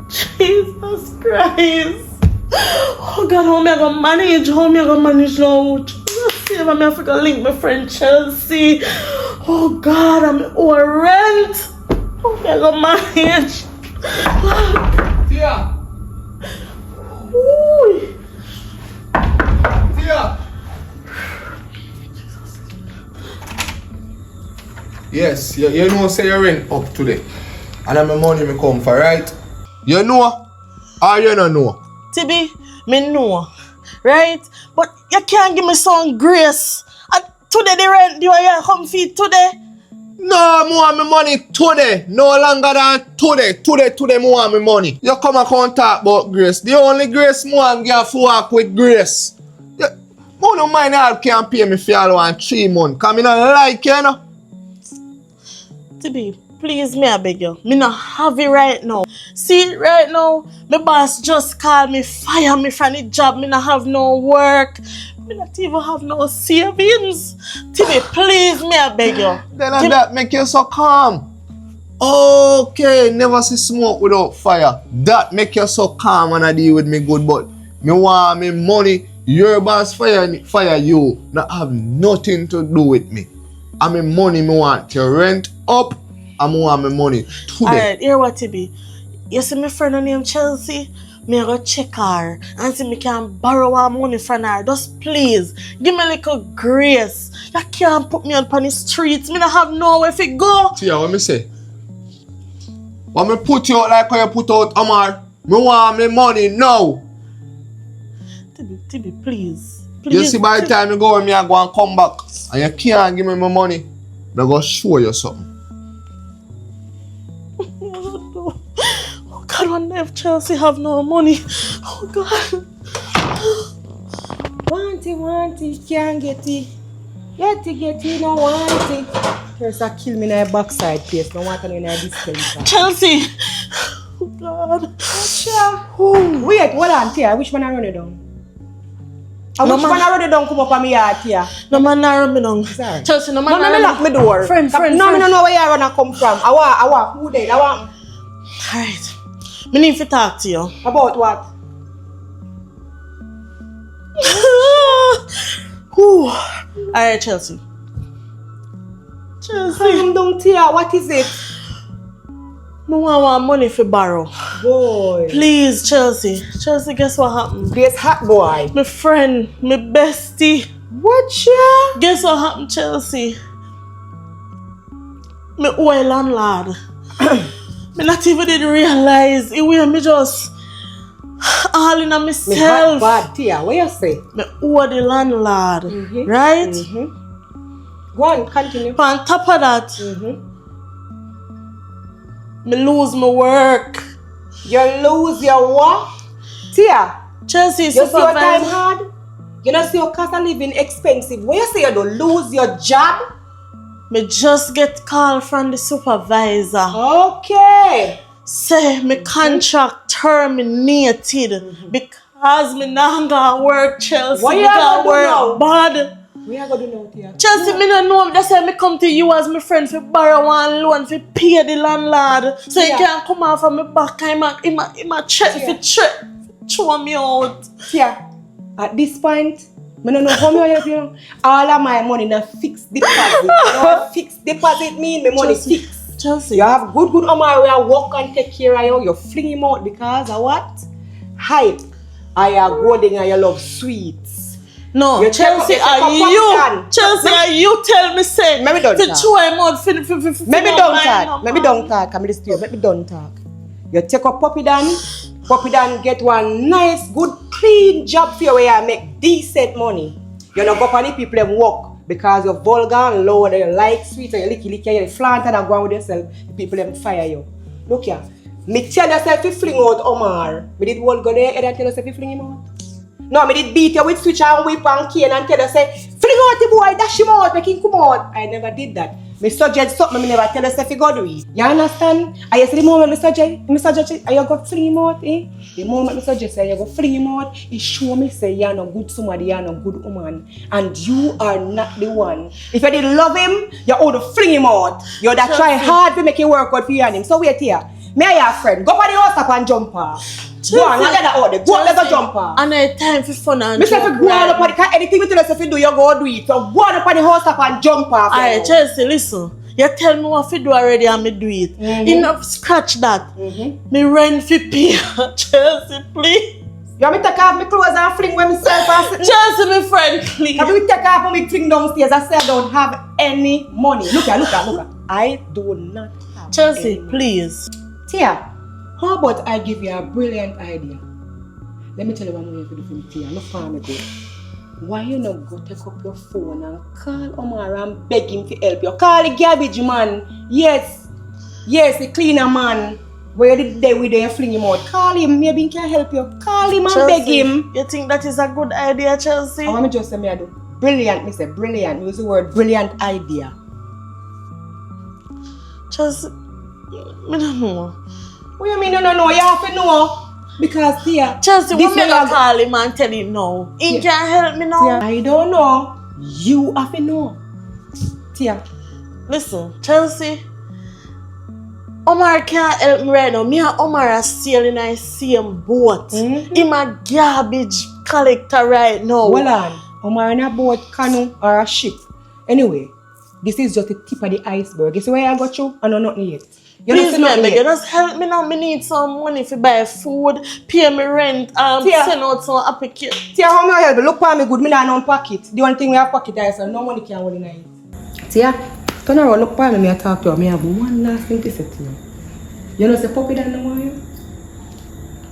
Jesus Christ. Oh God, how am I gonna manage now? Save me, I forgot to link my friend Chelsea. Oh God, I'm over rent. How am I gonna manage? Tia! Ooh. Tia! Yes, you know say your rent up today. And I'm my money me come for, right? You know or you don't know? Tibi, me know, right? But you can't give me some grace. And today the rent you are come feed today. No, more want my money today. No longer than today. Today more want my money. You come and talk about grace. The only grace more I'm going to work with grace. You don't mind how can't pay me for all 1 3 months. Because I don't like you, know. Tibi, please, me I beg you. Me not have it right now. See, right now, my boss just called me, fire me from the job. Me not have no work. Me not even have no savings. Timmy, please, me I beg you. Then that make you so calm. Okay, never see smoke without fire. That make you so calm and I deal with me good, but me want me money. Your boss fire you. Not have nothing to do with me. And me money me want to rent up. I want my money today. Alright, here what it be. You see my friend named Chelsea? Me go check her and see me can borrow her money from her. Just please, give me a little grace. You can't put me out on the streets. Me not have nowhere to go. See what me say? When me put you out like how you put out Omar, me want my money now. Tibi, please. You see by the time you go, me I go and come back and you can't give me my money, I go show you something. Oh God, one day if Chelsea have no money. Oh God. Want it, can't get it. Get it, no want it. First I kill me in a backside place, no want to know in a dispenser. Chelsea. Oh God. Oh, wait, hold on, Tia. Which one I run it down? Which one I run it down come up on me yard, Tia? No man narrow me down. Sorry. Chelsea, no man No, narrow lock me door. Friend. No, me no know where you run come from. I want, who then? I want. Alright. Me need to talk to you. About what? Alright, Chelsea. Calm down, Tia. What is it? I want money for borrow. Boy. Please, Chelsea. Chelsea, guess what happened? This hot boy. My friend, my bestie. What ya? Guess what happened, Chelsea? My oil landlord. Me not even did realize it will me just all in on myself. Me hot bad, Tia. What you say? Me owe the landlord, right? Go on, continue. But on top of that, me lose my work. You lose your what? Tia, Chelsea, you see your time supervisor. hard? You know see your cost of living expensive. When you say you don't lose your job? Me just get call from the supervisor. Okay. Say my contract terminated because me not gonna work, Chelsea. What you me gonna do work now? bad. We are going to know, Tia. Chelsea, me don't know. That's why me come to you as my friend for borrow one loan for pay the landlord. So you can come out from my back and I check for throw me out. Tia, at this point, I don't know how me help you. All of my money in a fixed deposit. You know what fixed deposit mean? My money fixed. Chelsea. You have good Omar where I work and take care of you. You fling him out because of what? Hype. I are golden and you love sweets. No, You Chelsea, check up are you? popcorn. Chelsea, are you tell me say? Maybe don't to talk. throw him out for Maybe no don't mind, talk. no Maybe man. don't talk. I'm just you. Maybe don't talk. You take up Poppy Dan get one nice, good, clean job for you where you make decent money. You don't go for the people and work because you're vulgar and low and you like sweet and you licky and you flaunt and go on with yourself. The people them fire you. Look here. Me tell yourself to fling out Omar. Me did one go there and I tell yourself to fling him out. No, me did beat you with switch and whip and cane and tell you say, fling out the boy, dash him out, make him come out. I never did that. Me suggest something, me never tell you say, you go do it. You understand? I say the moment me suggest, you go fling him out, eh? The moment me suggest, you go fling him out, it show me say you're no good somebody, you're no good woman. And you are not the one. If you didn't love him, you ought to fling him out. You ought to try hard to make it work out for you and him. So wait here. Me and your friend, go for the house up and jump off. Go on, let that out there. Go on, let go jump off. And I time for fun and Me say if you go on up on the anything you tell us if you do, you go do it. So go on up on the house up and jump off. Alright, Chelsea, listen. You tell me what to do already and me do it. Enough scratch that. Me rent for pay. Chelsea, please. You want me to take off my clothes and fling with myself? Chelsea, my friend, please. Can we take off and fling downstairs? I say I don't have any money. Look at. I do not have Chelsea, any. please. Tia, how about I give you a brilliant idea? Let me tell you what I'm going to do for me, Tia. Look for me good. Why you not go take up your phone and call Omar and beg him to help you? Call the garbage man. Yes, the cleaner man. Where the day we there fling him out. Call him, maybe he can help you. Call him and Chelsea, beg him. You think that is a good idea, Chelsea? I want me just say me I do. Brilliant, me say brilliant. Use the word brilliant idea. Chelsea, I don't know. What you mean you don't know? You have to know. Because, Tia, Chelsea, this what me way gonna call him and tell him now? He can't help me now. Tia, I don't know. You have to know. Tia. Listen, Chelsea, Omar can't help me right now. Me and Omar are sailing in the same boat. Him a garbage collector right now. Hold on. Omar in a boat, canoe, or a ship. Anyway, this is just the tip of the iceberg. You see where I got you? I know nothing yet. Please, man, just help me now. I need some money to buy food, pay me rent, send out some application. Tia, how me help you? Look for me good. Me not no pocket. The only thing we have pocket is no money can hold in it. Tia, turn around, look for me. I talk to her. Me have one last thing to say to you. You know say Puppy Dan don't want you?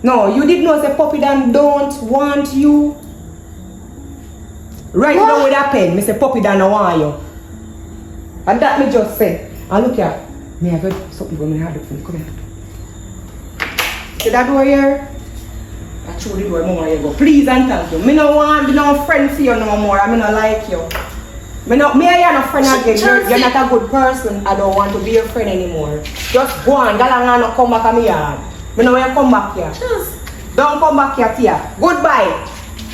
No, you did know say Puppy Dan don't want you. Right now with a pen, me say Puppy Dan don't want you. And that me just say. And look here. Me have got something going to for me. Come here. See that door here? I throw the door, Mama, you go. Please and thank you. Me no want be no friend for you no more. I me no like you. Me are no friend again. You're not a good person. I don't want to be your friend anymore. Just go on. Galang no come back to me yard. Me no want you come back here. Don't come back here, Tia. Goodbye.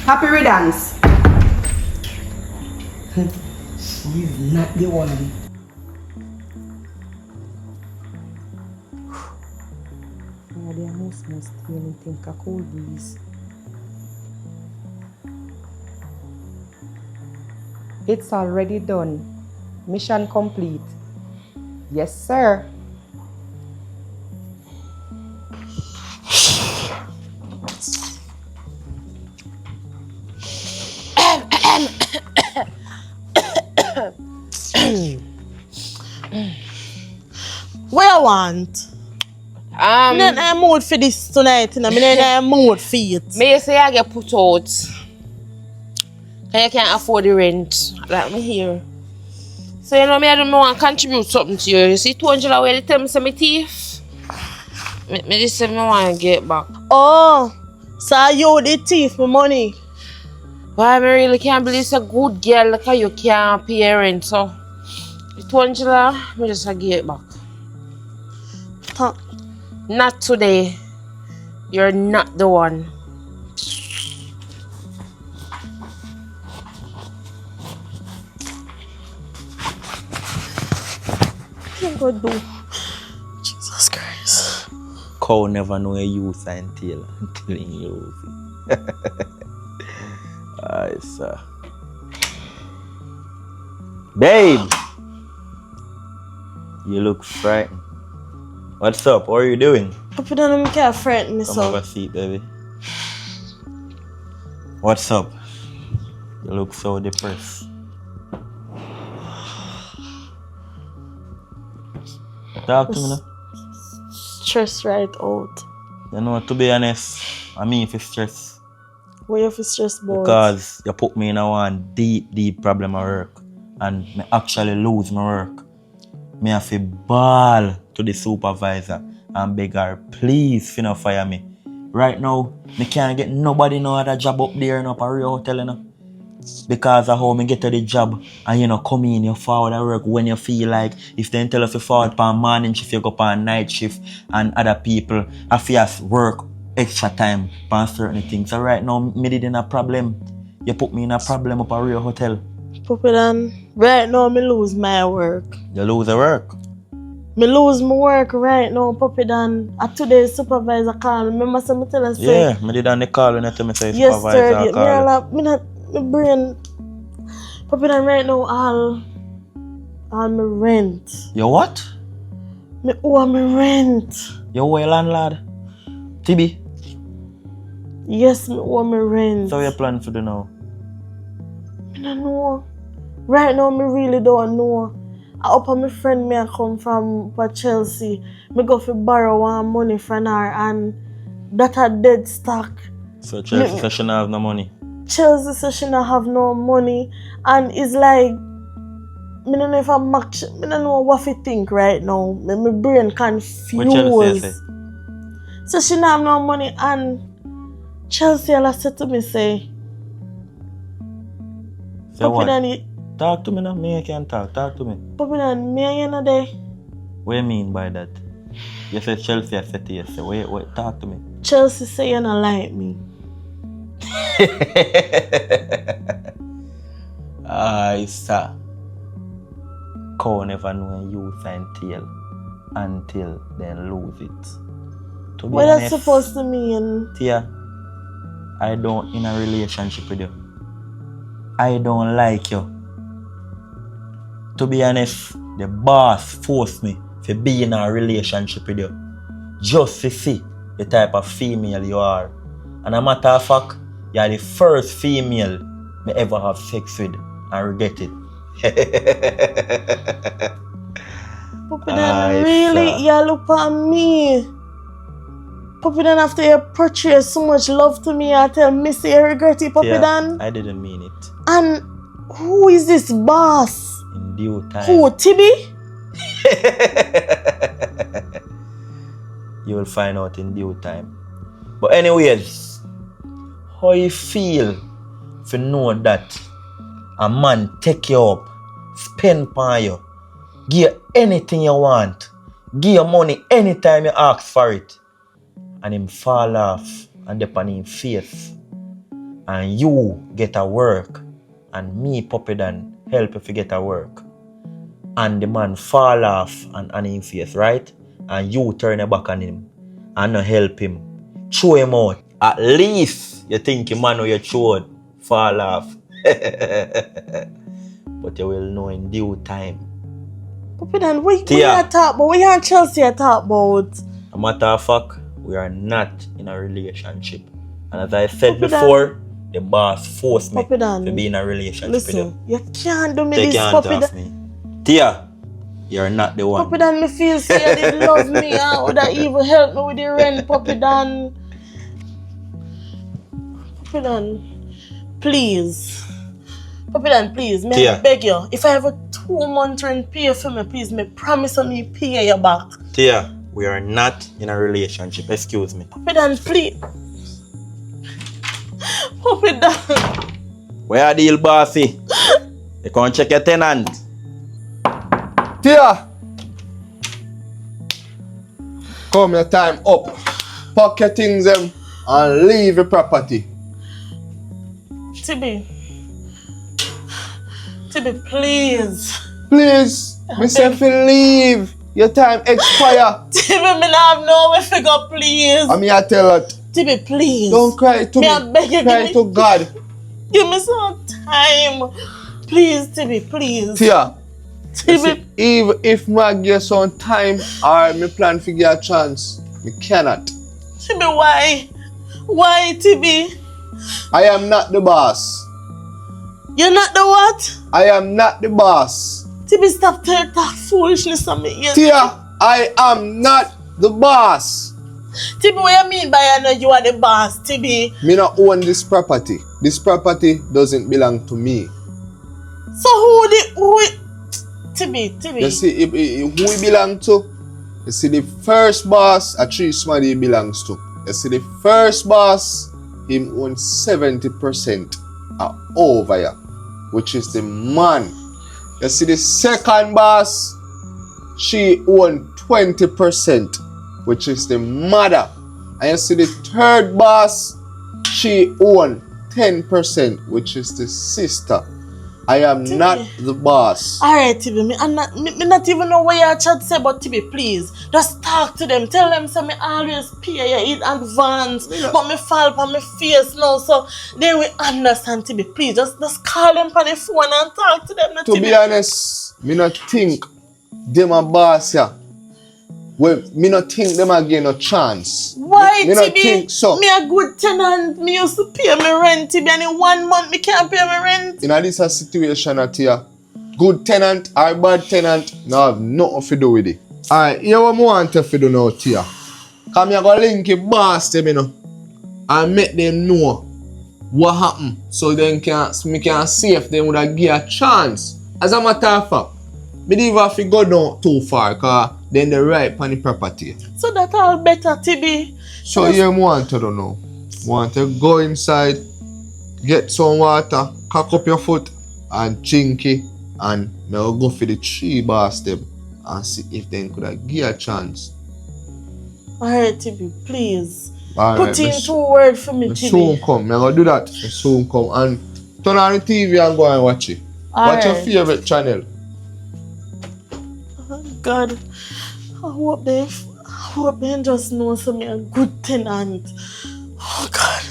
Happy riddance. She's not the one. They are most feeling think a cold breeze. It's already done. Mission complete. Yes, sir. What you want? I'm not in a mood for this tonight. I'm not in a mood for it. Me say I get put out. And you can't afford the rent. Like me here. So you know me I don't want to contribute something to you. You see 200 away they tell me some thief. Me just say me want to get back. Oh, so you the thief my money. Why I really can't believe it's a good girl like you can't pay rent. So the 200 me just get back. Not today. You're not the one. What am I gonna do? Jesus Christ. Cow never know a use until he use it. Aye, sir. Babe! You look frightened. What's up? What are you doing? Puppy Dan can't frighten me, Come so. have a seat, baby. What's up? You look so depressed. Talk to me now. Stress right out. You know, to be honest, I mean if it's stress. What you feel stressed about? Because you put me in a one deep problem at work. And me actually lose my work. Me have to ball to the supervisor and beg her, please finna fire me. Right now, me can't get nobody no other job up there in a Wrld hotel, you know. Because of how me get to the job and you know come in, you forward at work when you feel like. If they tell us you forward for morning shift, you go for night shift and other people have to work extra time for certain things. So right now, me did in a problem. You put me in a problem up at Wrld hotel. Puppy Dan, right now me lose my work. You lose the work? Me lose my work right now, Puppy Dan. Today's supervisor call me. Remember some tell us yeah, me did on the call when you tell me say supervisor call. My brain. Puppy Dan right now all my rent. You what? Me owe my rent. You owe a landlord? Tibi? Yes, me owe my rent. So you plan to do now? I don't know. Right now, me really don't know. I hope my friend me come from Chelsea. Me go for borrow one money from her and that a dead stock. So Chelsea says she don't have no money? Chelsea says she don't have no money and it's like I don't know if I'm match. I don't know what to think right now. My brain confused. What Chelsea say? So she don't have no money and Chelsea said to me say what? Talk to me now. Me I can't talk. Talk to me. Puppy Dan, me and you know there. What do you mean by that? You said Chelsea, I said to you, so wait, talk to me. Chelsea say you don't like me. Aye, sir. Cow never know a youth and tail until they lose it. To be What that's honest, supposed to mean? Tia, I don't in a relationship with you. I don't like you. To be honest, the boss forced me to be in a relationship with you. Just to see the type of female you are. And a matter of fact, you are the first female me ever have sex with and regret it. Puppy Dan, really? You look at me. Puppy Dan, after you portray so much love to me, I tell Missy you regret it, Puppy Dan. I didn't mean it. And who is this boss? In due time. Who, Tibi? You will find out in due time. But anyways, how you feel if you know that a man take you up, spend on you, give you anything you want, give you money anytime you ask for it, and him fall off and dip on him face, and you get a work, and me, Puppy Dan, help if you get a work, and the man fall off and on him face, right? And you turn your back on him and not help him, throw him out. At least you think your man or your child fall off. But you will know in due time. Puppy Dan, what you talk about? What you and Chelsea talk about? A matter of fact, we are not in a relationship. And as I said before, the boss forced me to be in a relationship with you. Listen, you can't do me Take this, your hands Puppy off Dan. me. Tia, you're not the one. Puppy Dan, me feel say you did love me. I would have even helped me with the rent, Puppy Dan. Puppy Dan, please. Puppy Dan, please, may I beg you. If I have a 2-month rent pay for me, please, me promise me pay you back. Tia, we are not in a relationship. Excuse me. Puppy Dan, please. Puppy Dan. Where are the deal, bossy? You can't check your tenant. Tia! Come, your time up. Pack your things and leave your property. Tibi, please. Please, myself will leave. Your time expire. Tibi, me not have nowhere to go, please. I mean, I tell her. Tibi, please. Don't cry to me. I beg you, cry to God. Give me some time. Please, Tibi, please. Tia, Tibi. Even if I get some time or me plan to get a chance, me cannot. Tibi, why? Why, Tibi? I am not the boss. You're not the what? I am not the boss. Tibi, stop telling that foolishness on me. Yes. Tia, I am not the boss. Tibi, what you mean by I know you are the boss, Tibi? Me not own this property. This property doesn't belong to me. So who Tibi. You see, who it belong to? You see, the first boss, a tree somebody belongs to. You see, the first boss, him owns 70% over here, which is the man. You see, the second boss, she owns 20%, which is the mother. And you see, the third boss, she owns 10%, which is the sister. I am Tibi. not the boss. Alright, Tibi, me not even know what you chat say, but Tibi, please, just talk to them. Tell them so me always pay you in advance, but me fall on my face now, so they will understand, Tibi. Please, just call them on the phone and talk to them. To be honest, me not think them a boss ya. Well, me not think them again a chance. Why, me Tibi? not think so. Me a good tenant. Me used to pay my rent, Tibi, and in 1 month me can't pay my rent. In this situation at here, good tenant or bad tenant, no have nothing to do with it. Alright, here what I want to do now, Tia. Come here, go link the boss them, you know, and make them know what happened, so then me can see if they would have give a chance. As a matter of fact, me don't even have to go down too far, because then they right on the property. So that all better, Tibi. So here I want to do now. Want to go inside, get some water, cock up your foot, and chinky, and me will go for the tree boss them and see if they could have give a chance Alright, Tibi, please. Alright, Put in 2 words for me, me Tibi. soon come. I'm gonna do that. Me soon come. And turn on the TV and go and watch it. What's your Alright. favorite channel? Oh, God, I hope they just know some a good tenant. Oh God.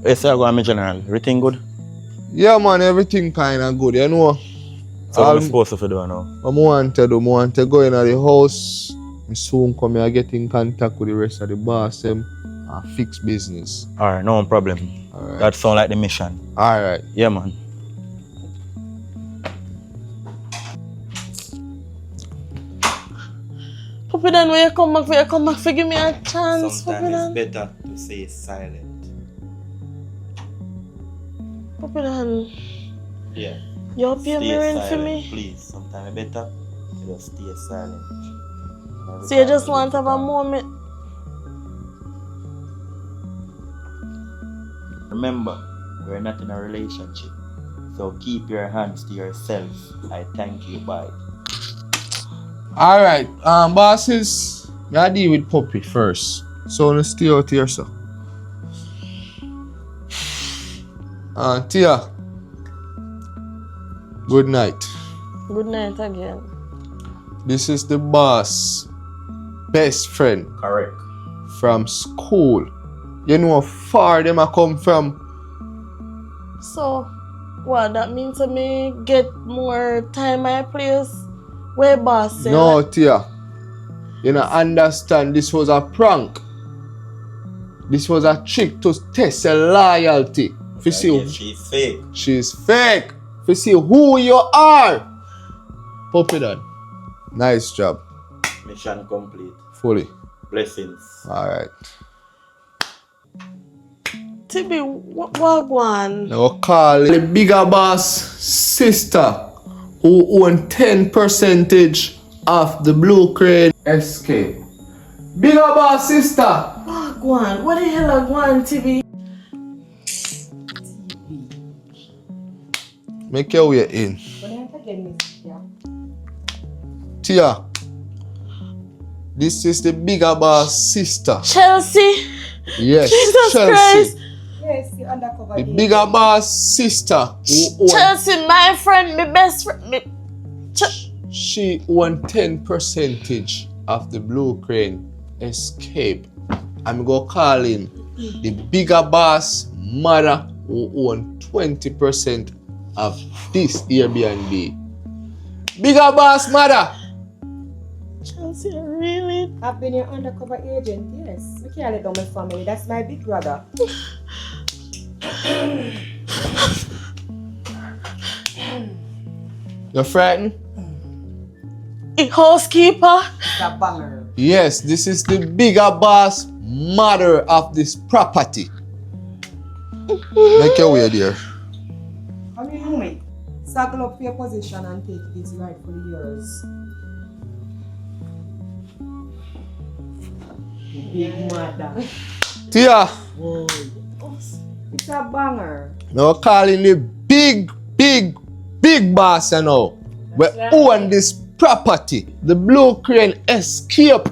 Yes, I go on my general. Everything good? Yeah, man, everything kind of good. You know, So what am I supposed to do now? I want to go in the house. I soon come here, get in contact with the rest of the boss and fix business. Alright, no problem. Alright. That sound like the mission. Alright. Yeah, man. Puppy, then when you come back, for give me a chance. Puppy, then. better to stay silent. Puppy, then. Yeah. You pay me rent for me? Please. Sometimes better to just stay silent. So you just want to have a moment? Remember, we're not in a relationship. So keep your hands to yourself. I thank you. Bye. Alright, bosses, I deal with Puppy first. So let's stay out here, sir. Tia, good night. Good night again. This is the boss, best friend Correct. from school. You know how far them I come from? So, what, that means to me get more time my place? Where boss say? No, Tia. You don't understand, this was a prank. This was a trick to test your loyalty. She's fake. She's fake. To see who you are. Puppy done. Nice job. Mission complete. Fully. Blessings. Alright. Tibi, what one? Now call the bigger boss sister who own 10% of the Blue Crane escape. Bigger boss sister. Wagwan, what the hell are Gwan, Tibi? Make your way in. Tia, this is the bigger boss sister. Chelsea? Yes, Jesus Chelsea. Christ. Yes, the undercover. The bigger boss sister who own, Chelsea, my friend, my best friend. she won 10% of the Blue Crane escape. I'm gonna call in the bigger boss mother who own 20% of this Airbnb. Bigger boss mother. Chelsea, really? I've been your undercover agent, yes. We can't let down my family. That's my big brother. You're frightened? A housekeeper? The banger. Yes, this is the bigger boss mother of this property. Make your way there. How do you know me? Circle up your position and take it. It's rightfully yours. Big mother. Tia, It's a banger. now calling the big boss you know. We own this property. The Blue Crane escape.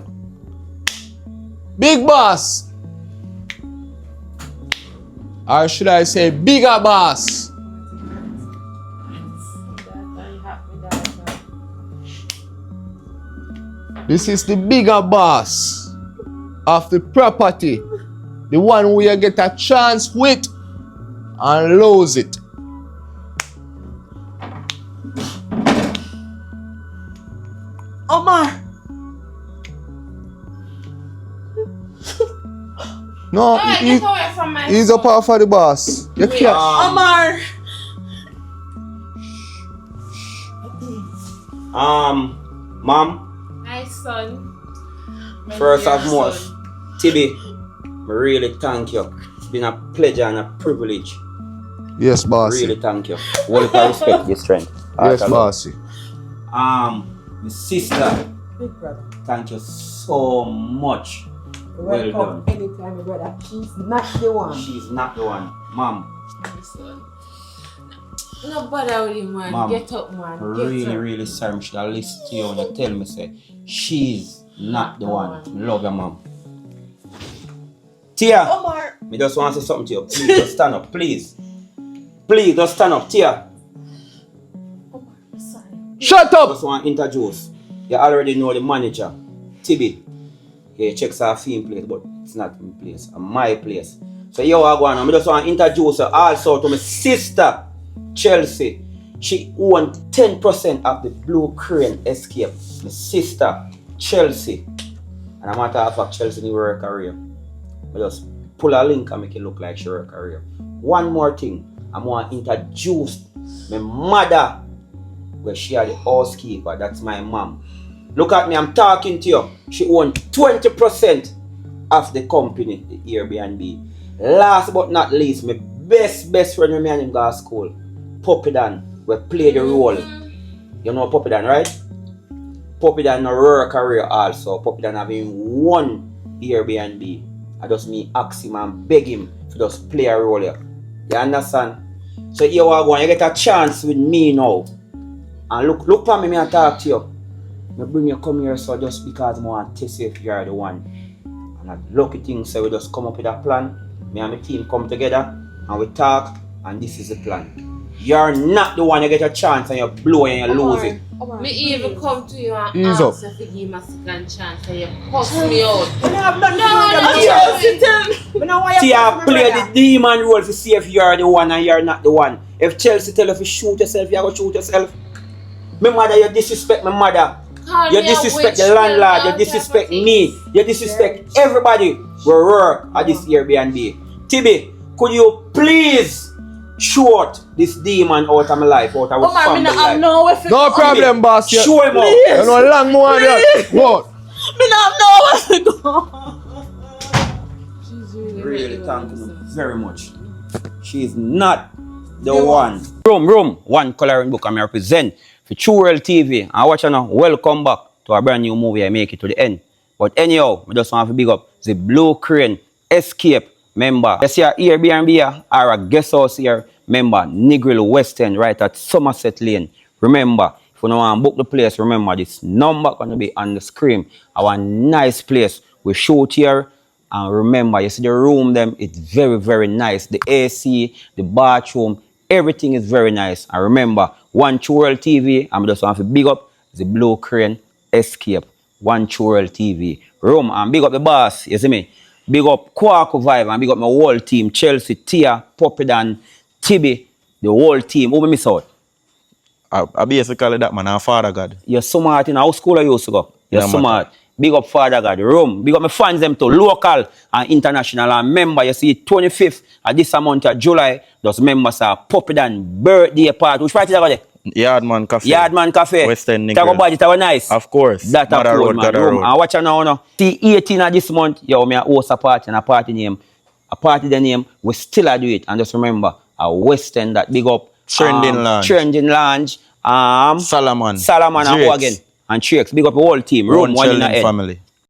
Big boss. Or should I say bigger boss? This is the bigger boss of the property. The one where you get a chance with and lose it. Omar! No, Get away from my he's up off of the boss. You can't. Omar! Mom, My son. first of most, Tibi, I really thank you. It's been a pleasure and a privilege. Yes, bossy. Really thank you. All the respect, your strength. Yes, bossy. My sister, Big brother. thank you so much. Well Welcome done. anytime, my brother. She's not the one. She's not the one. Mom, No bother with him, man. Mom, Get up, man. Get really, up. really sorry. I should have listened to you when you tell me, say, she's not the one. Love your mom. Tia, me just want to say something to you. Please, just stand up, please. Please, just stand up, Tia. Shut up! Just want to introduce. You already know the manager, Tibi. He checks our fee in place, but it's not in place. It's my place. So you are going on. I just want to introduce her also to my sister, Chelsea. She won 10% of the Blue Crane Escape. My sister, Chelsea. And a matter of fact, Chelsea didn't work career. I just pull a link and make it look like she work career. One more thing. I want to introduce my mother, where she are the housekeeper. That's my mom. Look at me, I'm talking to you. She owned 20% of the company, the Airbnb. Last but not least, my best friend when me and him go to school, Puppy Dan, we play the role. You know Puppy Dan, right? Puppy Dan no work career also. Puppy Dan having one Airbnb. I just me ask him and beg him to just play a role here. You understand? So here we go, you get a chance with me now. And look for me and talk to you. I bring you come here so just because I want to test you if you are the one. And a lucky thing, so we just come up with a plan. Me and my team come together and we talk, and this is the plan. You're not the one you get a chance and you blow and you lose it. Me even come to you and Ease ask if you give me a second chance and you cuss me out. Tia, play the demon role to see if you're the one and you're not the one. If Chelsea tell you to shoot yourself, you're going to shoot yourself. My mother, you disrespect my mother. You disrespect the landlord, you disrespect me, you disrespect everybody who work at this Airbnb. Tibi, could you please short this demon out of my life, out of my family life? No problem, boss. Show him out. You know, long more than what? Me not know where to go. Really, thank you very much. She's not the one. Room, one coloring book I represent for Wrld TV. And watch now, welcome back to a brand new movie. I make it to the end. But anyhow, I just want to big up the Blue Crane Escape member. You see a Airbnb here, or a guest house here, member, Negril West End, right at Somerset Lane. Remember, if you don't want to book the place, remember this number going to be on the screen. Our nice place. We shoot here. And remember, you see the room them, it's very, very nice. The AC, the bathroom, everything is very nice. And remember, Wrld TV, I'm just want to big up the Blue Crane Escape. Wrld TV. Room, and big up the boss, you see me? Big up Kwaku Vibe, and big up my whole team. Chelsea, Tia, Puppy Dan, Tibi, the whole team. Who me miss out? I basically that man, I'm Father God. You're smart in how school I used to go. You're smart. Big up Father God, Room. Big up my fans them too, local and international. And remember, you see 25th of this month of July, those members are Puppy Dan birthday party. Which party is that? Yardman Cafe. Yardman Cafe. West End Nigger. Talk about it, that was nice. Of course. That a cool, man. Room. And watch now, no. See 18 of this month, yo, me a host a party and a party name. A party the name, we still a do it. And just remember, a West End that big up. Trending Lounge. Solomon and who again? And Trix. Big up the whole team. Room, one in the end. Family.